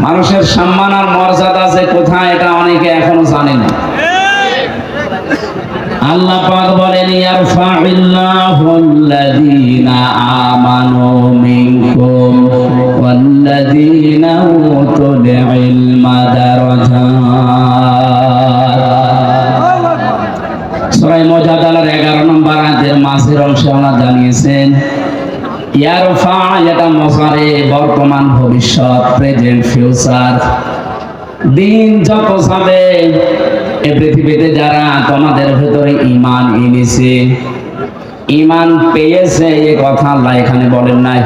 মানুষের সম্মান আর মর্যাদা যে কোথায় এটা অনেকে এখনো জানে না। আল্লাহ পাক বলেন ইয়ারফা'িল্লাহুল্লাযীনা আমানু মিনকুম ওয়াল্লাযীনা উতুল ইলমা দারাজাত। সূরা মুজাদালার 11 নম্বর আয়াতের মাঝের অংশে আল্লাহ জানিয়েছেন ইয়ারফা, এটা মুজারে বর্তমান ভবিষ্যৎ, প্রেজেন্ট ফিউচার। দিন যত যাবে এই পৃথিবীতে যারা তোমাদের ভেতরে ঈমান এনেছে, ঈমান পেয়েছে, এই কথা আল্লাহ এখানে বলেন নাই।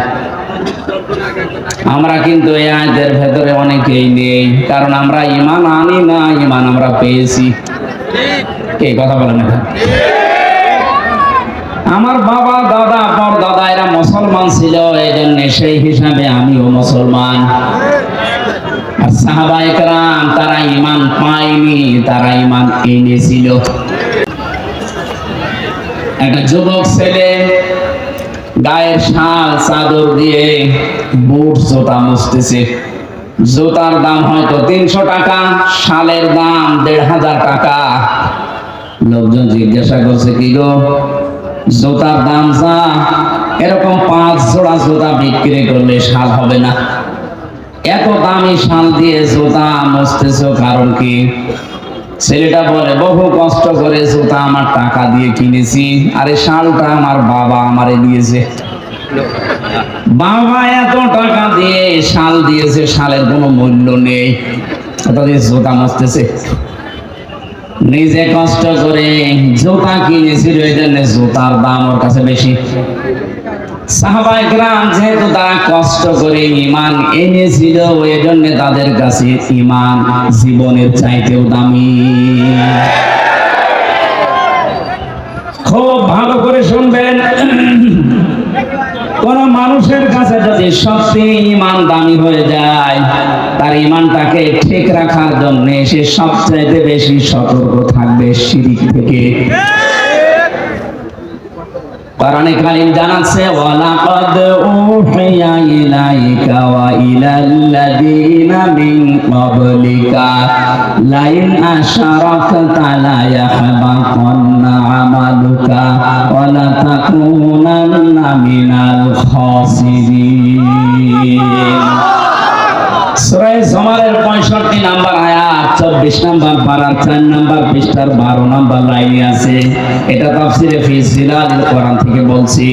আমরা কিন্তু এই আয়াতের ভেতরে অনেকেই নেই, কারণ আমরা ঈমান আনি না, ঈমান আমরা পেয়েছি। এই কথা বলেন না। আমার বাবা দাদা পরদাদা এরা মুসলমান ছিল, এই জন্য সেই হিসাবে আমিও মুসলমান। আর সাহাবায়ে কেরাম তারা ঈমান পায়নি, তারা ঈমান এনেছিল। একটা যুবক ছেলে গায়ের শাল চাদর দিয়ে বুট জুতা মুছতেছে। জুতার দাম হয়তো 300 টাকা, শালের দাম 1500 টাকা। লোকজন জিজ্ঞাসা করছে কি গো, জুতার দাম যা, এরকম 5 জোড়া জুতা বিক্রি করলে শাল হবে না? এত দামি শাল দিয়ে জুতা মুছতেছো কারণ কি? ছেলেটা বলে বহু কষ্ট করে জুতা আমার টাকা দিয়ে কিনেছি, আর এই শালটা আমার বাবা আমারে দিয়েছে। বাবা এত টাকা দিয়ে শাল দিয়েছে, শালের কোনো মূল্য নেই, ওটা দিয়ে জুতা মুছতেছে। নিজে কষ্ট করে জুতা কিনেছিল, এই জন্য জুতার দাম ওর কাছে বেশি। সাহাবায়ে কেরাম যেহেতু তারা কষ্ট করে ঈমান এনেছিল, এই জন্য তাদের কাছে ঈমান জীবনের চাইতেও দামি। খুব ভালো করে শুনবেন, কোন মানুষের কাছে যদি সত্যি ঈমান দামি হয়ে যায়, তার ঈমানটাকে ঠিক রাখার জন্য সে সবচাইতে বেশি সতর্ক থাকবে শিরক থেকে। কোরআনে কারীম জানাচ্ছে ওয়ালাকাদ উহিয়া ইলাইকা ওয়া ইলাল্লাযীনা মিন ক্বাবলিকা লাইন আশরাকতা লা ইয়াহবাতান্না আমালুকা ওয়া লা তাকুনান্না মিনাল খাসিরিন। সূরা জুমারের 65 নম্বর আয়াত 24 নম্বর পারার 4 নম্বর পৃষ্ঠার 12 নম্বর লাইনে আছে। এটা তাফসীরে ফি জিলালিল কোরআন থেকে বলছি।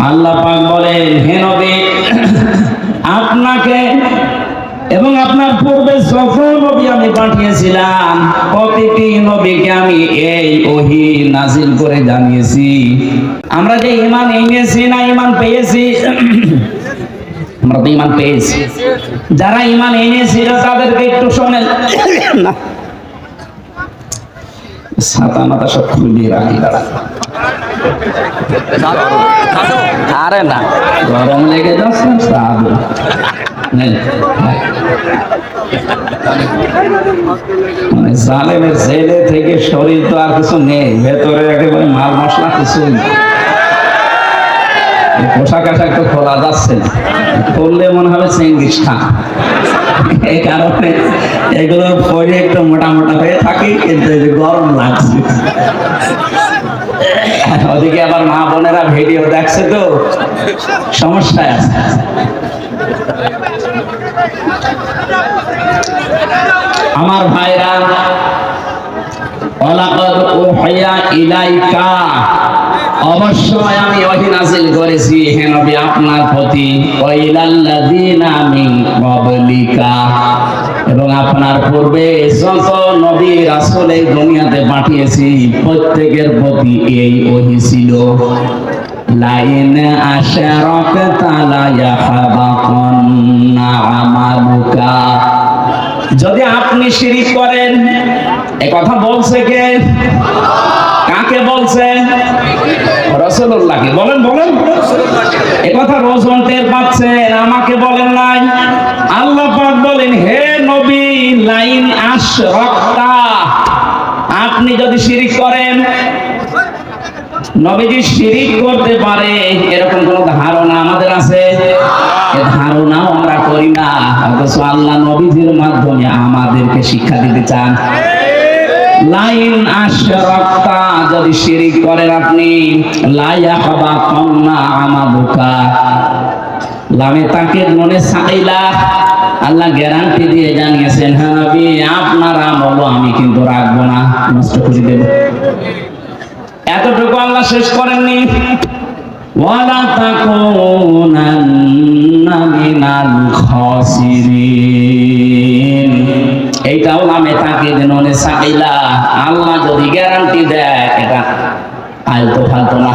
আল্লাহ পাক বলেন, হে নবী, আপনাকে এবং আপনার পূর্বে যত নবী আমি পাঠিয়েছিলাম, প্রতিটি নবীকে আমি এই ওহী নাযিল করে জানিয়েছি। আমরা যে ঈমান এনেছি না ঈমান পেয়েছি, আমরা তো ঈমান পেয়েছি। যারা ঈমান এনেছিল তাদেরকে একটু শোনেন না, ছাতা মাথা সব খুলে রাখি। আরে না, গরম লেগে যাচ্ছে। মানে জালেমের জেলে থেকে শরীর তো আর কিছু নেই, ভেতরে একেবারে মাল মশলা কিছুই। পোশাক আশাক তো খোলা যাচ্ছে না, করলে মনে হবে চেঙ্গিস খান। এই কারণে এগুলো পরে একটু মোটা মোটা হয়ে থাকি, কিন্তু গরম লাগছে। ওদিকে আবার মা বোনেরা ভিডিও দেখছে তো সমস্যায় আছে। আমার ভাইরা, ওয়ালাকাদ উহিয়া ইলাইকা, অবশ্যই আমি ওহী নাযিল করেছি হে নবী আপনার প্রতি, ওয়া ইলাল্লাযীনা মিন ক্বাবলিকা, এবং আপনার পূর্বে যত নবী রাসূল এই দুনিয়াতে পাঠিয়েছি প্রত্যেকের প্রতি এই ওহী ছিল। লাইন আশরাকতা লা ইয়াহবাতান্না আমালুকা, যদি আপনি শিরিক করেন। এই কথা বলছে কে? কাকে বলছে? রাসূলুল্লাহকে। বলেন বলেন, এই কথা রোজন টের পাচ্ছেন, আমাকে বলেন নাই। আল্লাহ পাক বলেন, হে নবী, লাইন আশরাকতা, আপনি যদি শিরিক করেন, নবীজি শিরিক করতে পারে এরকম কোন ধারণা আমাদের আছে? এই ধারণাও আমরা করি না, অথচ আল্লাহ নবীজির মাধ্যমে আমাদেরকে শিক্ষা দিতে চান। লাইন আশরাকতা, যদি শিরিক করেন আপনি, লা ইয়াহবাতান্না আমালুকা, লামে তাকিদ মনে সাইলা, আল্লাহ গ্যারান্টি দিয়ে জানিয়েছেন, হ্যাঁ নবী আপনার আমল আমি কিন্তু রাখবো না, নষ্ট করে দেব। এতটুকু আল্লাহ শেষ করেননি, ওয়ালা তাকুনান্না মিনাল খাসিরিন, এইটাও লামে তাকিদ মনে সাইলা, আল্লাহ যদি গ্যারান্টি দেয় এটা আলতো ফালতো না।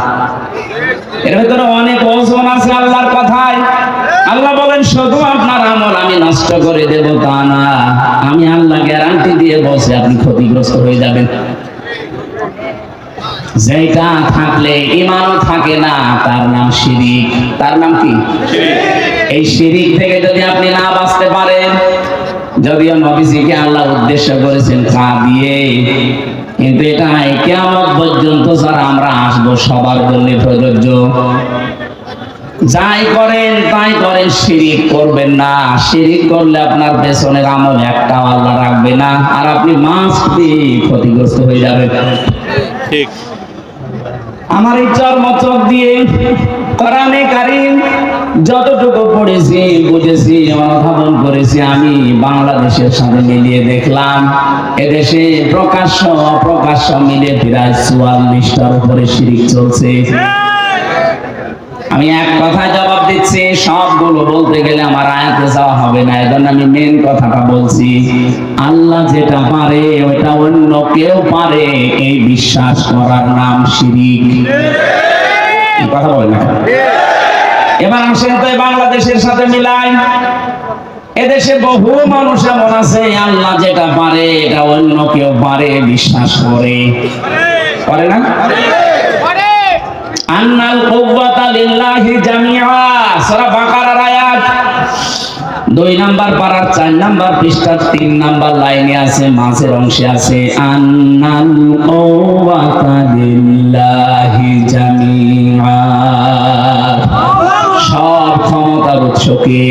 এর ভিতরে অনেক ওজন আছে আল্লাহর কথায়। আল্লাহ বলেন শুধু আপনার আমল আমি নষ্ট করে দেব তা না, আমি আল্লাহ গ্যারান্টি দিয়ে বলছি আপনি ক্ষতিগ্রস্ত হয়ে যাবেন। যেটা থাকলে ঈমানও থাকে না তার নাম শিরিক। তার নাম কি? এই শিরিক থেকে যদি আপনি না বাঁচতে পারেন, যদিও নবীজিকে আল্লাহ উদ্দেশ্য করেছেন তা দিয়ে, কিন্তু এটা কিয়ামত পর্যন্ত যারা আমরা আসবো সবার জন্য প্রযোজ্য। যাই করেন তাই করেন, শিরিক করবেন না। শিরিক করলে আপনার পেছনের আমল একটাও আল্লাহ রাখবে না, আর আপনি মাস্ট বি ক্ষতিগ্রস্ত হয়ে যাবেন। ঠিক। আমার এই চর্মচক দিয়ে কোরআনে কারীম যতটুকু পড়েছি বুঝেছি অনুধাবন করেছি, আমি বাংলাদেশের সাথে মিলিয়ে দেখলাম এদেশে প্রকাশ্য অপ্রকাশ্য মিলে প্রায় ৪৪টার উপরে শিরিক চলছে। আমি এক কথায় জবাব দিচ্ছি, সবগুলো বলতে গেলে আমার আয়াতে যাওয়া হবে না, এজন্য আমি মেন কথাটা বলছি। আল্লাহ যেটা পারে ওইটা অন্য কেউ পারে, এই বিশ্বাস করার নাম শিরিক। কথা বলেন না। এবার আসেন তো বাংলাদেশের সাথে মিলাই। এদেশে বহু মানুষ এমন আছে আল্লাহ যেটা পারে এটা অন্য কেউ পারে বিশ্বাস করে, করে না? আন্নাল কুওয়াতা লিল্লাহি জামিআ, সূরা বাকারার আয়াত 2 নাম্বার পারার 4 নাম্বার পৃষ্ঠার 3 নাম্বার লাইনে আছে, মাঝের অংশে আছে আন্নাল কুওয়াতা লিল্লাহি জামিআ, সব ক্ষমতার উৎস কে?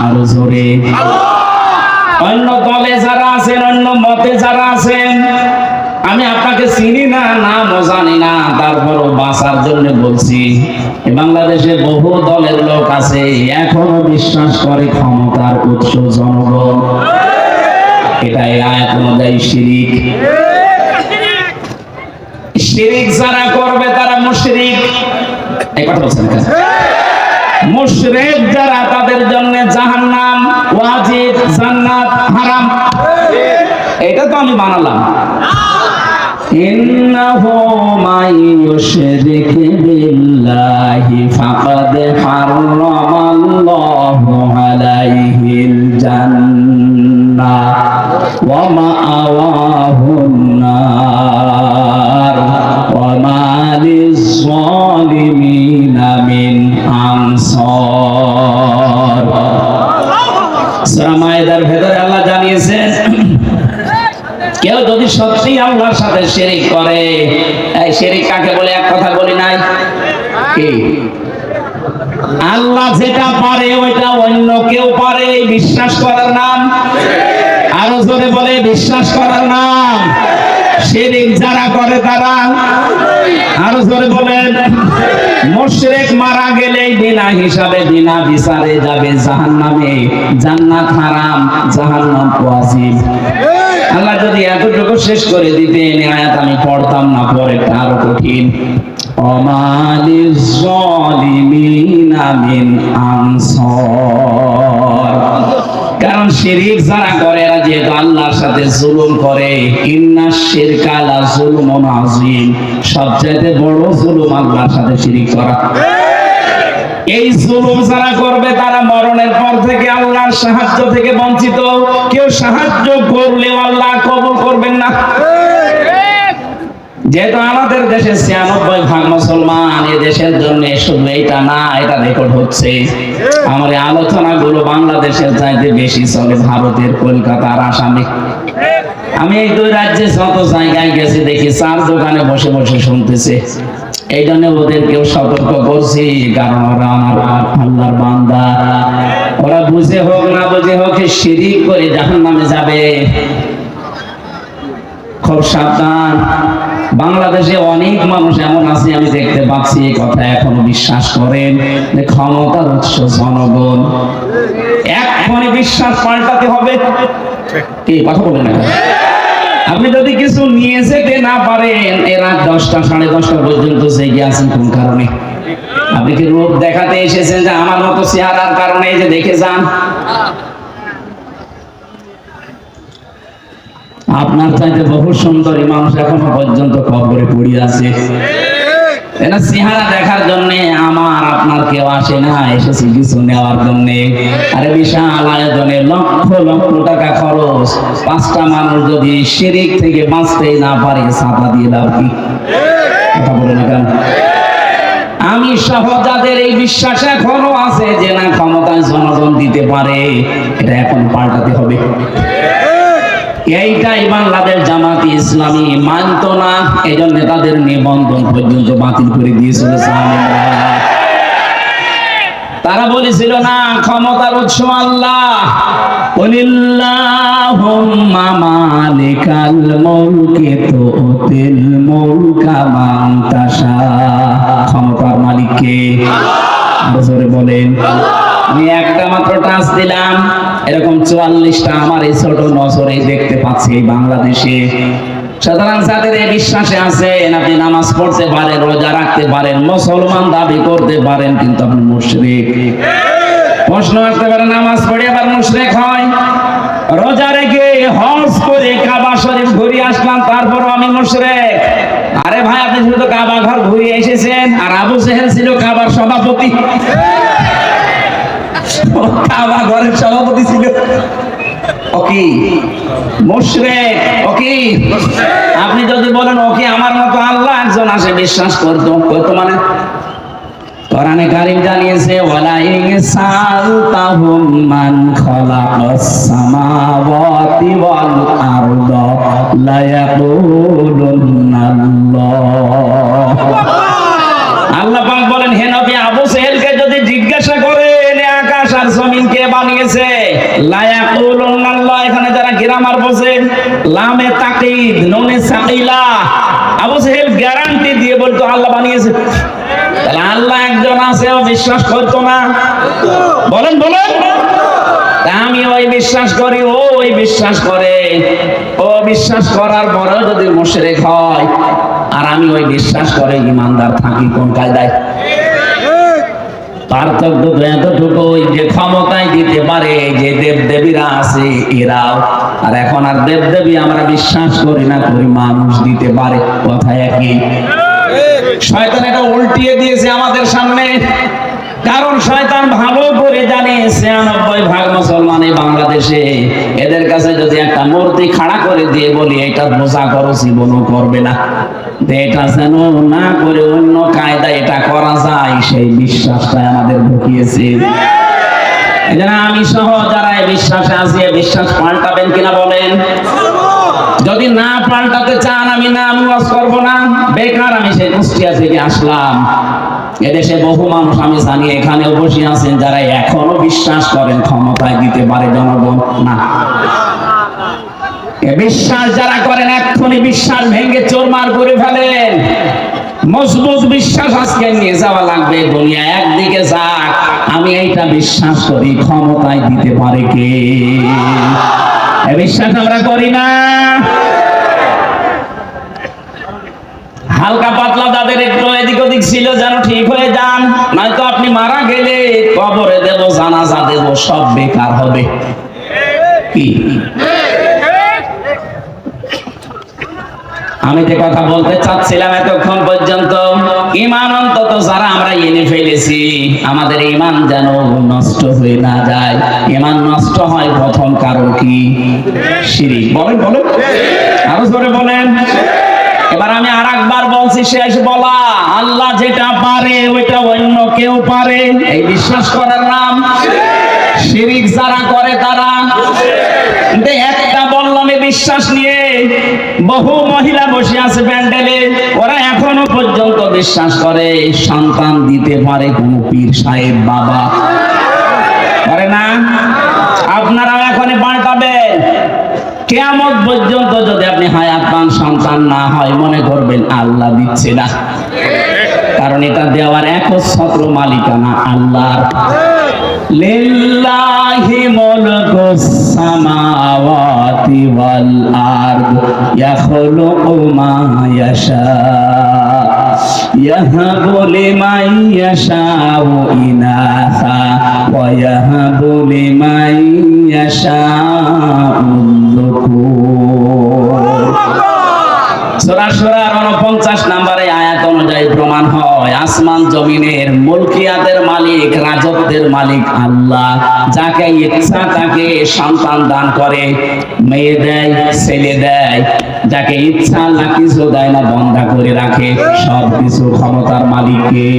আরো জোরে। অন্য দলে যারা আছেন, অন্য মতে যারা আছেন, আমি আপনাকে চিনি না, নামও জানি না, তারপরও বাঁচার জন্য বলছি, বাংলাদেশে বহু দলের লোক আছে এখনো বিশ্বাস করে ক্ষমতার উৎস জনগণ। এটাই আয়াত অনুযায়ী শিরিক। শিরিক যারা করবে তারা মুশরিক। এই কথা বলছেন না? মুশরিক যারা তাদের জন্য জাহান্নাম ওয়াজিব, জান্নাত হারাম। এটা তো আমি বানালাম। ইন্নাহু মান ইউশরিক বিল্লাহি ফাকাদ হারামাল্লাহু আলাইহিল জান্নাহ ওয়া মাআওয়াহুন নার ওয়া মা লিয-যালিমিনা মিন আনসার। সূরা মায়েদার ভেতরে আল্লাহ জানিয়েছেন, কেউ যদি সত্যি আল্লাহর সাথে শিরিক করে, এই শিরিক কাকে বলে এক কথা বলি নাই কি? আল্লাহ যেটা পারে ওইটা অন্য কেউ পারে, বিশ্বাস করার নাম। আরো জোরে বলে, বিশ্বাস করার নাম শিরিক। যারা করে তারা, আরো জোরে বলেন, মুশরিক মারা গেলে বিনা হিসাবে বিনা বিচারে যাবে জাহান্নামে। জান্নাত হারাম, জাহান্নাম ওয়াজিব। আল্লাহ যদি এতটুকু শেষ করে দিতেন, আয়াত আমি পড়তাম না, পরেরটা আরো কঠিন। ওয়ামালিয-যালিমিনা মিন আনসার। কারণ শিরিক যারা করে এরা যেহেতু আল্লাহর সাথে জুলুম করে, ইন্নাশ শিরকা লাযুলমুন আযীম, সবচেয়ে বড় জুলুম আল্লাহর সাথে শিরিক করা। এই জুলুম যারা করবে তারা মরণের পর থেকে আল্লাহর সাহায্য থেকে বঞ্চিত। কেউ সাহায্য করলেও আল্লাহ কবুল করবেন না। যেহেতু আমাদের দেশে ৯৬% মুসলমান, এই দেশের জন্য শুধু এইটা না, এটা রেকর্ড হচ্ছে। আমার আলোচনাগুলো বাংলাদেশের চাইতে বেশি চলে ভারতের, কলকাতার, আসামে। আমি এই দুই রাজ্যে যত জায়গায় গেছি দেখি চার দোকানে বসে বসে শুনতেছে। এই জন্য ওদেরকেও সতর্ক করছি, কারণ ওরা আমার আল্লাহর বান্দা। ওরা বুঝে হোক না বুঝে হোক শিরিক করে জাহান্নামে যাবে। খুব সাবধান। বাংলাদেশে অনেক মানুষ এমন আছে, আমি দেখতে পাচ্ছি, এই কথা এখনো বিশ্বাস করেন যে ক্ষমতার উৎস জনগণ। এখনই বিশ্বাস পাল্টাতে হবে। কি কথা বলেন না? আপনি যদি কিছু নিয়ে যেতে না পারেন, এরা 10টা 10:30 পর্যন্ত জেগে আছেন কোন কারণে? আপনি কি রূপ দেখাতে এসেছেন যে আমার মতো চেহারার কারণে এই যে দেখে যান? আপনার চাইতে বহু সুন্দরী মানুষ এখনো পর্যন্ত কবরে পড়ে আছে। এটা চেহারা দেখার জন্য আমার আপনার কেউ আসে না, এসেছি কিছু নেওয়ার জন্য। আরে বিশাল আয়োজনে লক্ষ লক্ষ টাকা খরচ, 5টা মানুষ যদি শিরিক থেকে বাঁচতেই না পারে, ছাতা দিয়ে দাও কি? কথা বলে না কেন? আমি সহ যাদের এই বিশ্বাস এখনো আছে যে না ক্ষমতায় জনগণ দিতে পারে, এটা এখন পাল্টাতে হবে। এইটাই বাংলাদেশ জামাত ইসলামী মানত না, এই জন্য তাদের নিবন্ধন পর্যন্ত বাতিল করে দিয়েছিল। তারা বলেছিল না ক্ষমতার উৎস আল্লাহ, কুলিল্লাহুম্মা মালিকাল মুলকি তুতিল মুলকা মান তাশা। ক্ষমতার মালিক কে? জোরে বলেন। আমি একটা মাত্র টাচ দিলাম, এরকম 44টা আমার এই ছোট নজরে দেখতে পাচ্ছি এই বাংলাদেশে। সুতরাং যাদের এই বিশ্বাসে আছেন, আপনি নামাজ পড়তে পারেন, রোজা রাখতে পারেন, মুসলমান দাবি করতে পারেন, কিন্তু আপনি মুশরিক। প্রশ্ন আসতে পারে, নামাজ পড়ে আবার মুশরিক হয়? রোজা রেখে হজ করে কাবা শরীফ ঘুরে আসলাম, তারপরও আমি মুশরিক? আরে ভাই, আপনি শুধু কাবা ঘর ঘুরে এসেছেন, আর আবু জেহেল ছিল কাবার সভাপতি। কাবা ঘরের সভাপতি ছিল। ওকে মুশরিক, ওকে। আপনি যদি বলেন ওকে আমার মতো আল্লাহ একজন আসে বিশ্বাস করতো, মানে কোরআনে কারীম জানিয়েছে, ওয়ালা ইনসালতাহুম মান খালাকাস সামাওয়াতি ওয়াল আরদা লা ইয়াকুলুনাল্লাহ। আল্লাহ পাক বলেন, হে নবী, আবু জেহেলকে যদি জিজ্ঞাসা করেন আকাশ আর জমিন কে বানিয়েছে, লা ইয়াকুলুনাল্লাহ, এখানে যারা গ্রামার বোঝেন, লামে তাকিদ নুনে সাকিলা, আবু জেহেল গ্যারান্টি দিয়ে বলতো আল্লাহ বানিয়েছে। তাহলে আল্লাহ একজন আছে, ও বিশ্বাস করতো না? বলেন বলেন। আমি ওই বিশ্বাস করি, ও ওই বিশ্বাস করে। ও বিশ্বাস করার পরেও যদি মুশরিক হয়, আর আমি ওই বিশ্বাস করে ইমানদার থাকি, কোন কায়দায়? পার্থক্য তো এতটুকু, যে ক্ষমতায় দিতে পারে যে দেব দেবীরা আছে এরাও, আর এখন আর দেব দেবী আমরা বিশ্বাস করি না, করি মানুষ দিতে পারে, কথা একই। শয়তান এটা উল্টিয়ে দিয়েছে আমাদের সামনে, কারণ শয়তান ভালো করে জানে 96% মুসলমান এই বাংলাদেশে, এদের কাছে যদি একটা মূর্তি খাড়া করে দিয়ে বলি এটা পূজা করো, জীবনও করবে না। এটা যেন না করে অন্য কায়দা এটা করা যায়, সেই বিশ্বাসটা আমাদের ঢুকিয়েছে। এজন্য আমি সহ যারা এই বিশ্বাসে আছি, বিশ্বাস পাল্টাবেন কিনা বলেন? যদি না পাল্টাতে চান, আমি নাম ওয়াজ করব না, বেকার আমি সেই কুষ্টিয়া থেকে আসলাম। এদেশে বহু মানুষ আমি জানি এখানেও বসে আছেন যারা এখনো বিশ্বাস করেন ক্ষমতায় দিতে পারে জনগণ। না, বিশ্বাস যারা করেন এক্ষুনি বিশ্বাস ভেঙে চোরমার করে ফেলেন। মজবুত বিশ্বাস আজকে নিয়ে যাওয়া লাগবে। দুনিয়া একদিকে যাক, আমি এইটা বিশ্বাস করি ক্ষমতায় দিতে পারে কে। বিশ্বাস আমরা করি না। হালকা পাতলা যাদের একটু এদিক ওদিক ছিল যেন ঠিক হয়ে যান, নয়তো আপনি মারা গেলে কবরে দেব, জানাজা দেব, সব বেকার হবে। কি আমি যে কথা বলতে চাচ্ছিলাম এতক্ষণ পর্যন্ত, ঈমান অন্তত যারা আমরা এনে ফেলেছি, আমাদের ঈমান যেন নষ্ট হয়ে না যায়। ঈমান নষ্ট হয় প্রথম কারণ কি? শিরক। বলেন বলেন, আরো জোরে বলেন। এবার আমি আরেকবার বলছি, শেষ বলা, আল্লাহ যেটা পারে ওইটা অন্য কেউ পারে, এই বিশ্বাস করার নাম শিরক। যারা করে তারা একটা বললাম বিশ্বাস নিয়ে বহু মহিলা বসে আছে প্যান্ডেলে, ওরা এখনো পর্যন্ত বিশ্বাস করে সন্তান দিতে পারে কোন পীর সাহেব বাবা, করে না? আপনারাও এখনই পাল্টাবেন। কিয়ামত পর্যন্ত যদি আপনি হায়াত পান, সন্তান না হয়, মনে করবেন আল্লাহ দিচ্ছে না, কারণ এটা দেওয়ার একচ্ছত্র মালিকানা আল্লাহর। লিল্লাহি মুলকুস সামাওয়াতি ওয়াল আরদ ইয়াখলুকু মা ইয়াশা ইয়াহাবু লিমান ইয়াশাউ ইনাসা ওয়া ইয়াহাবু লিমান ইয়াশাউ যুকুর। সূরা সূরার 49 নম্বরে আয়াত অনুযায়ী প্রমাণ হয় আসমান জমিনের মুলকিয়াতের মালিক, রাজত্বের মালিক আল্লাহ। যাকে ইচ্ছা তাকে সন্তান দান করে, মেয়ে দেয়, ছেলে দেয়। যাকে ইচ্ছা আল্লাহ কিছু দেয় না, বন্ধা করে রাখে। সব কিছু ক্ষমতার মালিককে।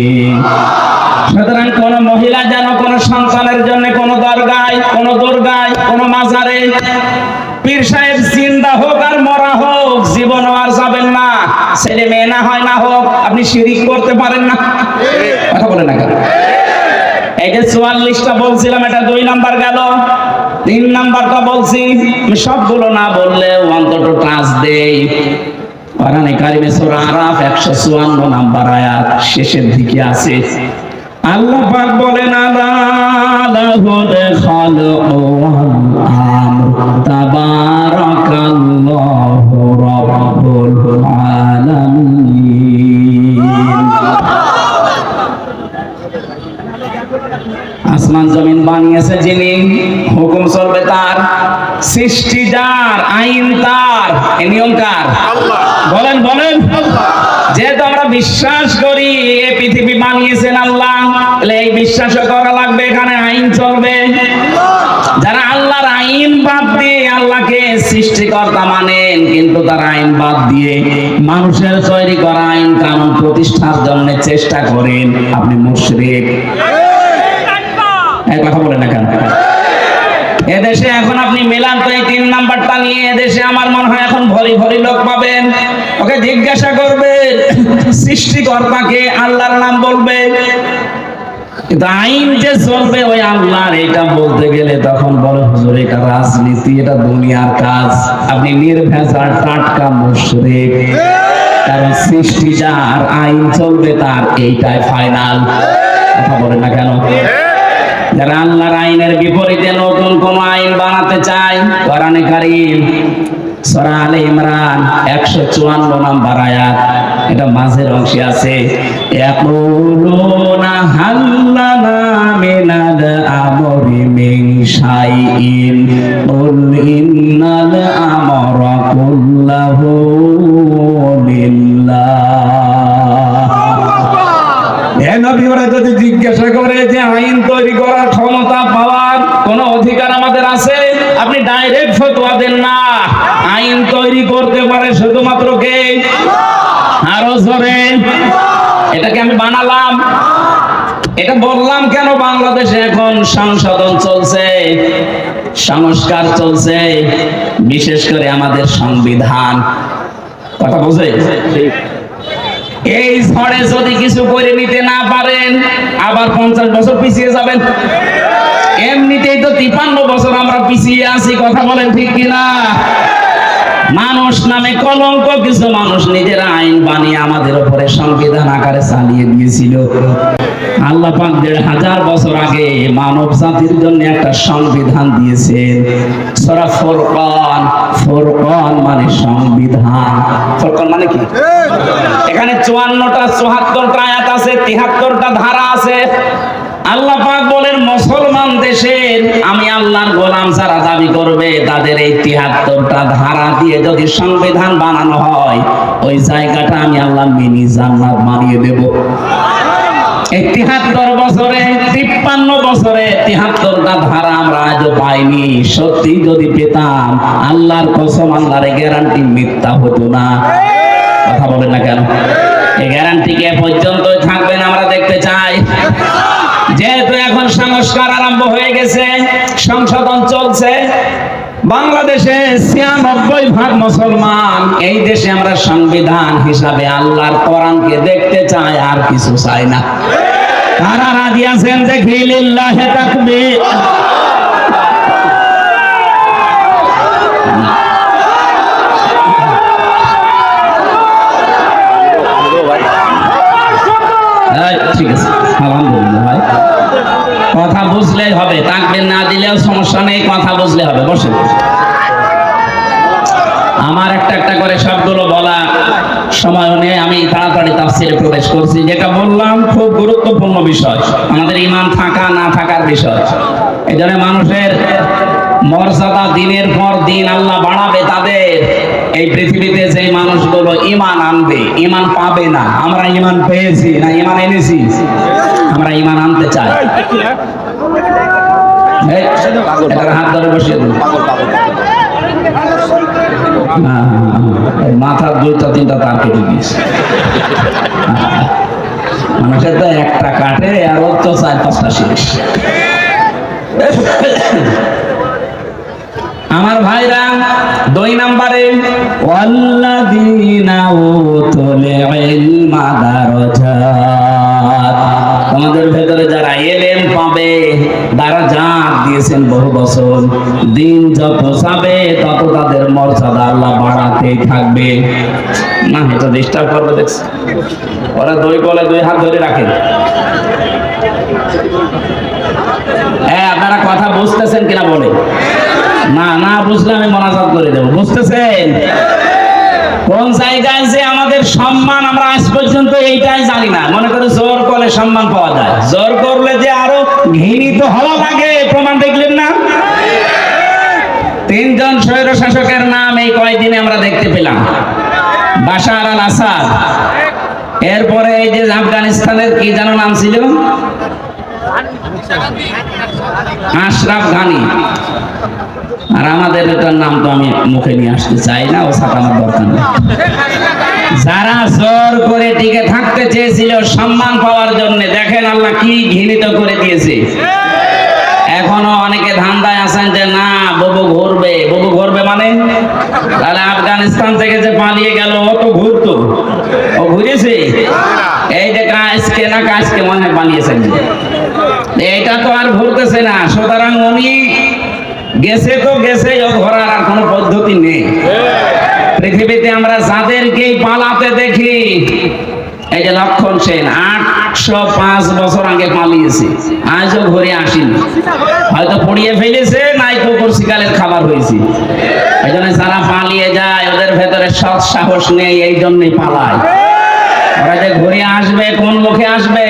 সুতরাং কোন মহিলা যেন কোন সন্তানের জন্য কোন দরগায়, কোন দুর্গায়, কোন মাজারে পীর সাহেব জিন্দা হোক আর মরা হোক, জীবন আর যাবেন না। ছেলে মেয়ে না হয় না হোক, আপনি শিরিক করতে পারেন না। কথা বলে না কেন? এই যে 44টা বলছিলাম, এটা 2 নাম্বার গেল। 3 নাম্বারটা বলছি, আমি সবগুলো না বললে অন্তত টাচ দেই। কোরআনে কারিমে সূরা আরাফ 154 নাম্বার আয়াত শেষের দিকে আছে। আল্লাহ পাক বলেন আলা লাহুল খালকু ওয়াল আমর তাবারাকাল্লাহু রাব্বুল আলামিন। আসমান জমিন বানিয়েছে যিনি, হুকুম চলবে তার, সৃষ্টি যার, আইন তার, এ নিয়ম কার? আল্লাহ। বলেন বলেন। যেহেতু আমরা বিশ্বাস করি এই পৃথিবী বানিয়েছেন আল্লাহ, তাহলে এই বিশ্বাসও করা লাগবে এখানে আইন চলবে। যারা আল্লাহর আইন বাদ দিয়ে আল্লাহকে সৃষ্টিকর্তা মানেন, কিন্তু তার আইন বাদ দিয়ে মানুষের তৈরি করা আইন কানুন প্রতিষ্ঠার জন্য চেষ্টা করেন, আপনি মুশরিক। এই কথা বলেন না কেন? এদেশে এখন আপনি মিলান তো এই 3 নাম্বারটা নিয়ে, এদেশে আমার মনে হয় এখন ভরি ভরি লোক পাবেন। ওকে জিজ্ঞাসা করবেন সৃষ্টিকর্তাকে, আল্লাহর নাম বলবে, কিন্তু আইন যে চলবে ওই আল্লাহর, এটা বলতে গেলে তখন বলে হুজুর এটা রাজনীতি, এটা দুনিয়ার কাজ। আপনি নির্ভেজাল টাটকা মুশরিক। কারণ সৃষ্টি যার, আইন চলবে তার, এইটাই ফাইনাল। কথা বলেন না কেন? যারা আল্লাহর আইনের বিপরীতে নতুন কোন আইন বানাতে চায়, কোরআনে কারীম সূরা আলে ইমরান 154 নাম্বার আয়াত, এটা মাঝের অংশে আছে, ইয়াকুলুনা হাল্লানা মিনাল আমরি মিন শাইইন কুল ইন্নাল আমরা কুল্লাহু লিল্লাহ। এ নবী, ওরা যদি জিজ্ঞাসা করে যে আইন তৈরি করার ক্ষমতা পাওয়ার কোন অধিকার আমাদের আছে, আপনি ডাইরেক্ট ফতোয়া দেন না। আইন তৈরি করতে পারে শুধুমাত্র কে? আরো জোরে। এটাকে আমি বানালাম, এটা বললাম কেন? বাংলাদেশে এখন সংশোধন চলছে, সংস্কার চলছে, বিশেষ করে আমাদের সংবিধান। কথা বুঝে? এই ঝড়ে যদি কিছু করে নিতে না পারেন, আবার 50 বছর পিছিয়ে যাবেন। এমনিতেই তো 53 বছর আমরা পিছিয়ে আছি। কথা বলেন ঠিক কিনা? মানুষ নামে কলঙ্ক কিছু মানুষ নিজেরা আইন বানিয়ে আমাদের উপরে সংবিধান আকারে চালিয়ে দিয়েছিল। আল্লাহ পাক 1500 বছর আগে মানব জাতির জন্য একটা সংবিধান দিয়েছেন। সূরা ফুরকান, ফুরকান মানে সংবিধান। ফুরকান মানে কি? এখানে 54টা 74টা আয়াত আছে, 73টা ধারা আছে। আল্লাহ পাক বলেন মুসলমান দেশের আমি আল্লাহর গোলাম যারা দাবি করবে, তাদের এই 73টা ধারা দিয়ে যদি সংবিধান বানানো হয়, ওই জায়গাটা আমি আল্লাহ মিনি জান্নাত বানিয়ে দেব। 73 বছরে, 53 বছরে 73টা ধারা আমরা আজও পাইনি। সত্যি যদি পেতাম, আল্লাহর কসম, আল্লাহর গ্যারান্টি মিথ্যা হতো না। কথা বলেন না কেন? এই গ্যারান্টি কে পর্যন্ত থাকবেন আমরা দেখতে চাই। যেহেতু এখন সংস্কার আরম্ভ হয়ে গেছে, সংশোধন চলছে, বাংলাদেশে ৯৬% মুসলমান। এই দেশে আমরা সংবিধান হিসাবে আল্লাহর কোরআনকে দেখতে চাই, আর কিছু চাই না। কারা রাজি আছেন দেখি? লিল্লাহি তাকবীর। ঠিক আছে, আলহামদুলিল্লাহ ভাই, কথা বুঝলেই হবে, তাকবীর না দিলেও সমস্যা নেই, কথা বুঝলে হবে। বসেন, আমার একটা একটা করে সবগুলো বলা সময় নেই, আমি তাড়াতাড়ি তাফসীরে প্রবেশ করছি। যেটা বললাম খুব গুরুত্বপূর্ণ বিষয়, আমাদের ঈমান থাকা না থাকার বিষয়। এই জন্য মানুষের মর্যাদা দিনের পর দিন আল্লাহ বাড়াবে তাদের। এই পৃথিবীতে যে মানুষগুলো ঈমান আনবে, ঈমান পাবে না। আমরা ঈমান পেয়েছি না ঈমান এনেছি? আমরা ঈমান আনতে চাই। হাত ধরে বসিয়ে দিন। মাথার ২টা ৩টা তার কেটে দিয়েছে। মানুষের তো একটা কাটে আর ওর তো ৪-৫টা শেষ। আমার ভাইরা, ২ নম্বরে ওয়াল্লাযীনা উতুল ইলমা দারাজাত, তোমাদের ভেতরে যারা ইলম পাবে দারাজাত দিয়েছেন বহু বছর। দিন যত যাবে তত তাদের মর্যাদা আল্লাহ বাড়াতেই থাকবে। না, এটা ডিস্টার্ব করবে দেখছি। ওরা ২ বলে ২ হাত ধরে রাখেন। হ্যাঁ, আপনারা কথা বুঝতেছেন কিনা বলে? না, না বুঝলে আমি মোনাজাত করে দেবো। বুঝতেছেন? কোন জায়গায় যে আমাদের সম্মান আমরা আজ পর্যন্ত এইটাই জানি না। মনে করে জোর করলে সম্মান পাওয়া যায়, জোর করলে যে আরো ঘৃণিত হওয়া লাগে, প্রমাণ দেখলেন না? ৩ জন স্বৈর শাসকের নাম এই কয়েকদিনে আমরা দেখতে পেলাম। বাশার আল আসাদ, এরপরে এই যে আফগানিস্তানের কি যেন নাম ছিল, আশরাফ ঘানি, আর আমাদের এটার নাম তো আমি মুখে নিয়ে আসতে চাই না, ও ছাপানোর দরকার নেই। যারা জোর করে টিকে থাকতে চেয়েছিল সম্মান পাওয়ার জন্য, দেখেন আল্লাহ কি ঘৃণিত করে দিয়েছে। এখনো অনেকে ধান্দায় আছেন যে না বুবু ঘুরবে। বুবু ঘুরবে মানে? তাহলে আফগানিস্তান থেকে যে পালিয়ে গেল ও তো ঘুরতো, ও ঘুরেছে। এই যে কাজকে না কাজকে মনে হয় পালিয়েছেন, এইটা তো আর ঘুরতেছে না। সুতরাং উনি গেছে তো গেছে, ও ঘোরার আর কোনো পদ্ধতি নেই। পৃথিবীতে আমরা যাদেরকেই পালাতে দেখি, এই যে লক্ষণ সেন ৮০৫ বছর আগে পালিয়েছে, আজও ঘুরে আসেনি। হয়তো পড়িয়ে ফেলেছে, নাই কুকুর শিকালের খাবার হয়েছে। এই জন্য যারা পালিয়ে যায় ওদের ভেতরে সৎ সাহস নেই, এই জন্যই পালায়। ওরা যে ঘুরে আসবে কোন মুখে আসবে?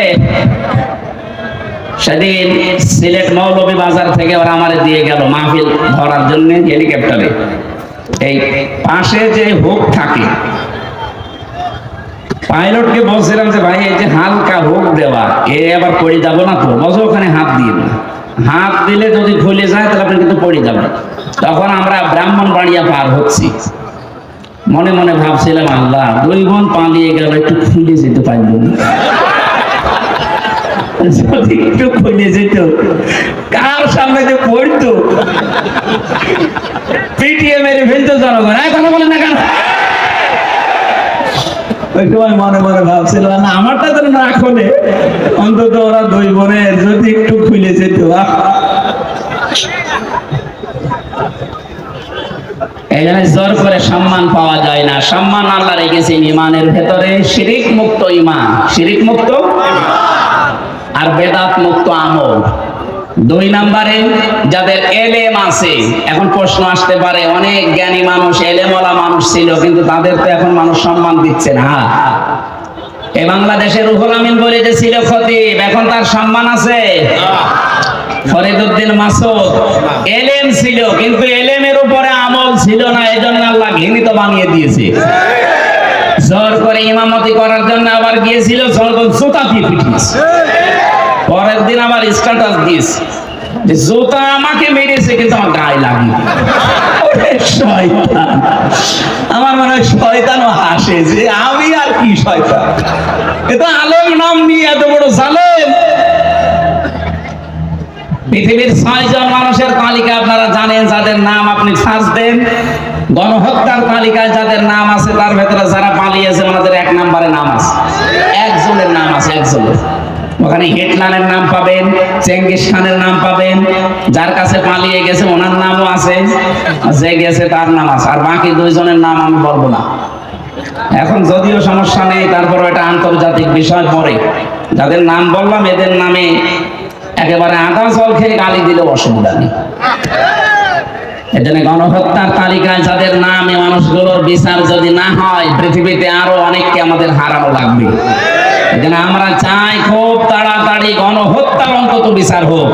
সেদিন সিলেট মৌলভী বাজার থেকে ওরা আমারে দিয়ে গেল মাহফিল ধরার জন্য হেলিকপ্টারে। এই পাশে যে হুক থাকে, পাইলটকে বলছিলাম যে ভাই এই যে হালকা হুক দেওয়া, এ আবার পড়ে যাবো না তো? বসে ওখানে হাত দিয়ে না, হাত দিলে যদি খুলে যায় তাহলে আপনি কিন্তু পড়ে যাবেন। তখন আমরা ব্রাহ্মণবাড়িয়া পার হচ্ছি, মনে মনে ভাবছিলাম আল্লাহ ২ বোন পালিয়ে গেল, একটু খুলে যেতে পারল না। যদি একটু খুলে যেত, কার সামনে যে পড়তো, পিটিয়ে মেরে ফেলতো জনগণ। কথা বলে না কেন? মনে মনে ভাবছিল না আমারটা তো না খোলে, অন্তত ওরা ২ বোনের যদি একটু খুলে যেত। এই জন্য জোর করে সম্মান পাওয়া যায় না। সম্মান আল্লাহ রেখেছেন ঈমানের ভেতরে, শিরিক মুক্ত ঈমান, শিরিক মুক্ত আর বেদাত মুক্ত আমল। ২ নম্বরে যাদের এলেম আছে। এখন প্রশ্ন আসতে পারে, অনেক জ্ঞানী মানুষ, এলেমওয়ালা মানুষ ছিল, কিন্তু তাদের তো এখন মানুষ সম্মান দিচ্ছে না। এই বাংলাদেশের রুহুল আমিন বলে যে ছিল খতিব, এখন তার সম্মান আছে? ফরিদউদ্দিন মাসুদ এলেম ছিল, কিন্তু এলেমের উপরে আমল ছিল না, এজন্য আল্লাহ ঘৃণিত বানিয়ে দিয়েছে। জোর করে ইমামতি করার জন্য আবার গিয়েছিল, জনগণ জুতা দিয়ে পিটিয়েছে। পরের দিন আবার স্ট্যাটাস দিয়েছে যে জুতা আমাকে মেরেছে কিন্তু আমার গায়ে লাগেনি। শয়তান! আমার মনে হয় শয়তানও হাসে যে আমি আর কি শয়তান, এ তো আলেম নাম নিয়ে এত বড় জালেম। পৃথিবীর 6 জন মানুষের তালিকা আপনারা জানেন, যাদের নাম আপনি সার্চ দেন, গণহত্যার তালিকায় যাদের নাম আছে তার ভেতরে যারা পালিয়েছে ওনাদের 1 নম্বরে নাম আছে, একজনের নাম আছে, একজনের। ওখানে হিটলারের নাম পাবেন, চেঙ্গিস খানের নাম পাবেন, যার কাছে পালিয়ে গেছে ওনার নামও আছে, যে গেছে তার নাম আছে, আর বাকি 2 জনের নাম আমি বলবো না। এখন যদিও সমস্যা নেই, তারপর এটা আন্তর্জাতিক বিষয় পড়ে, যাদের নাম বললাম এদের নামে একেবারে আধা জল খেয়ে গালি দিলেও অসুবিধা নেই। এজন্য গণহত্যার তালিকায় যাদের নাম, এই মানুষগুলোর বিচার যদি না হয় পৃথিবীতে আরো অনেককে আমাদের হারানো লাগবে। এজন্য আমরা চাই খুব তাড়াতাড়ি গণহত্যার অন্তত বিচার হোক।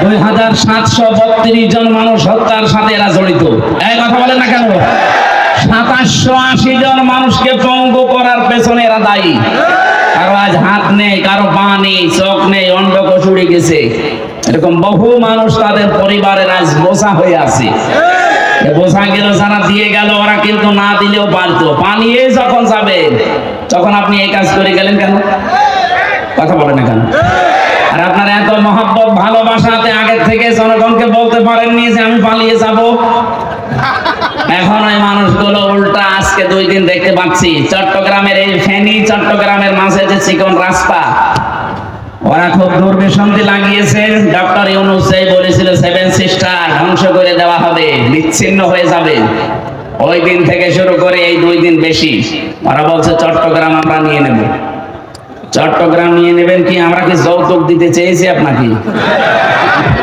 2732 জন মানুষ হত্যার সাথে এরা জড়িত। এই কথা বলেন না কেন? 2780 জন মানুষকে পঙ্গু করার পেছনে এরা দায়ী। কারো আজ হাত নেই, কারো পা নেই, চোখ নেই, অন্ডকোষ উড়ে গেছে। এরকম বহু মানুষ তাদের পরিবারের আজ বোঝা হয়ে আছে। বোঝা গেল যারা দিয়ে গেল, ওরা কিন্তু না দিলেও পারতো। পালিয়ে যখন যাবে তখন আপনি এই কাজ করে গেলেন কেন? কথা বলেন না কেন? আর আপনার এত মহব্বত ভালোবাসাতে আগের থেকে জনগণকে বলতে পারেননি যে আমি পালিয়ে যাব। এখন ওই মানুষগুলো উল্টা আজকে 2 দিন দেখতে পাচ্ছি চট্টগ্রামের এই ফেনী চট্টগ্রামের মাঝে যে চিকন রাস্তা, ওরা খুব দুর্বিসন্ধি লাগিয়েছে। ডক্টর ইউনূস বলেছিল 7 সিস্টার ধ্বংস করে দেওয়া হবে, বিচ্ছিন্ন হয়ে যাবে। ওই দিন থেকে শুরু করে এই 2 দিন বেশি ওরা বলছে চট্টগ্রাম আমরা নিয়ে নেব। চট্টগ্রাম নিয়ে নেবেন কি? আমরা কি যৌতুক দিতে চেয়েছি আপনাকে?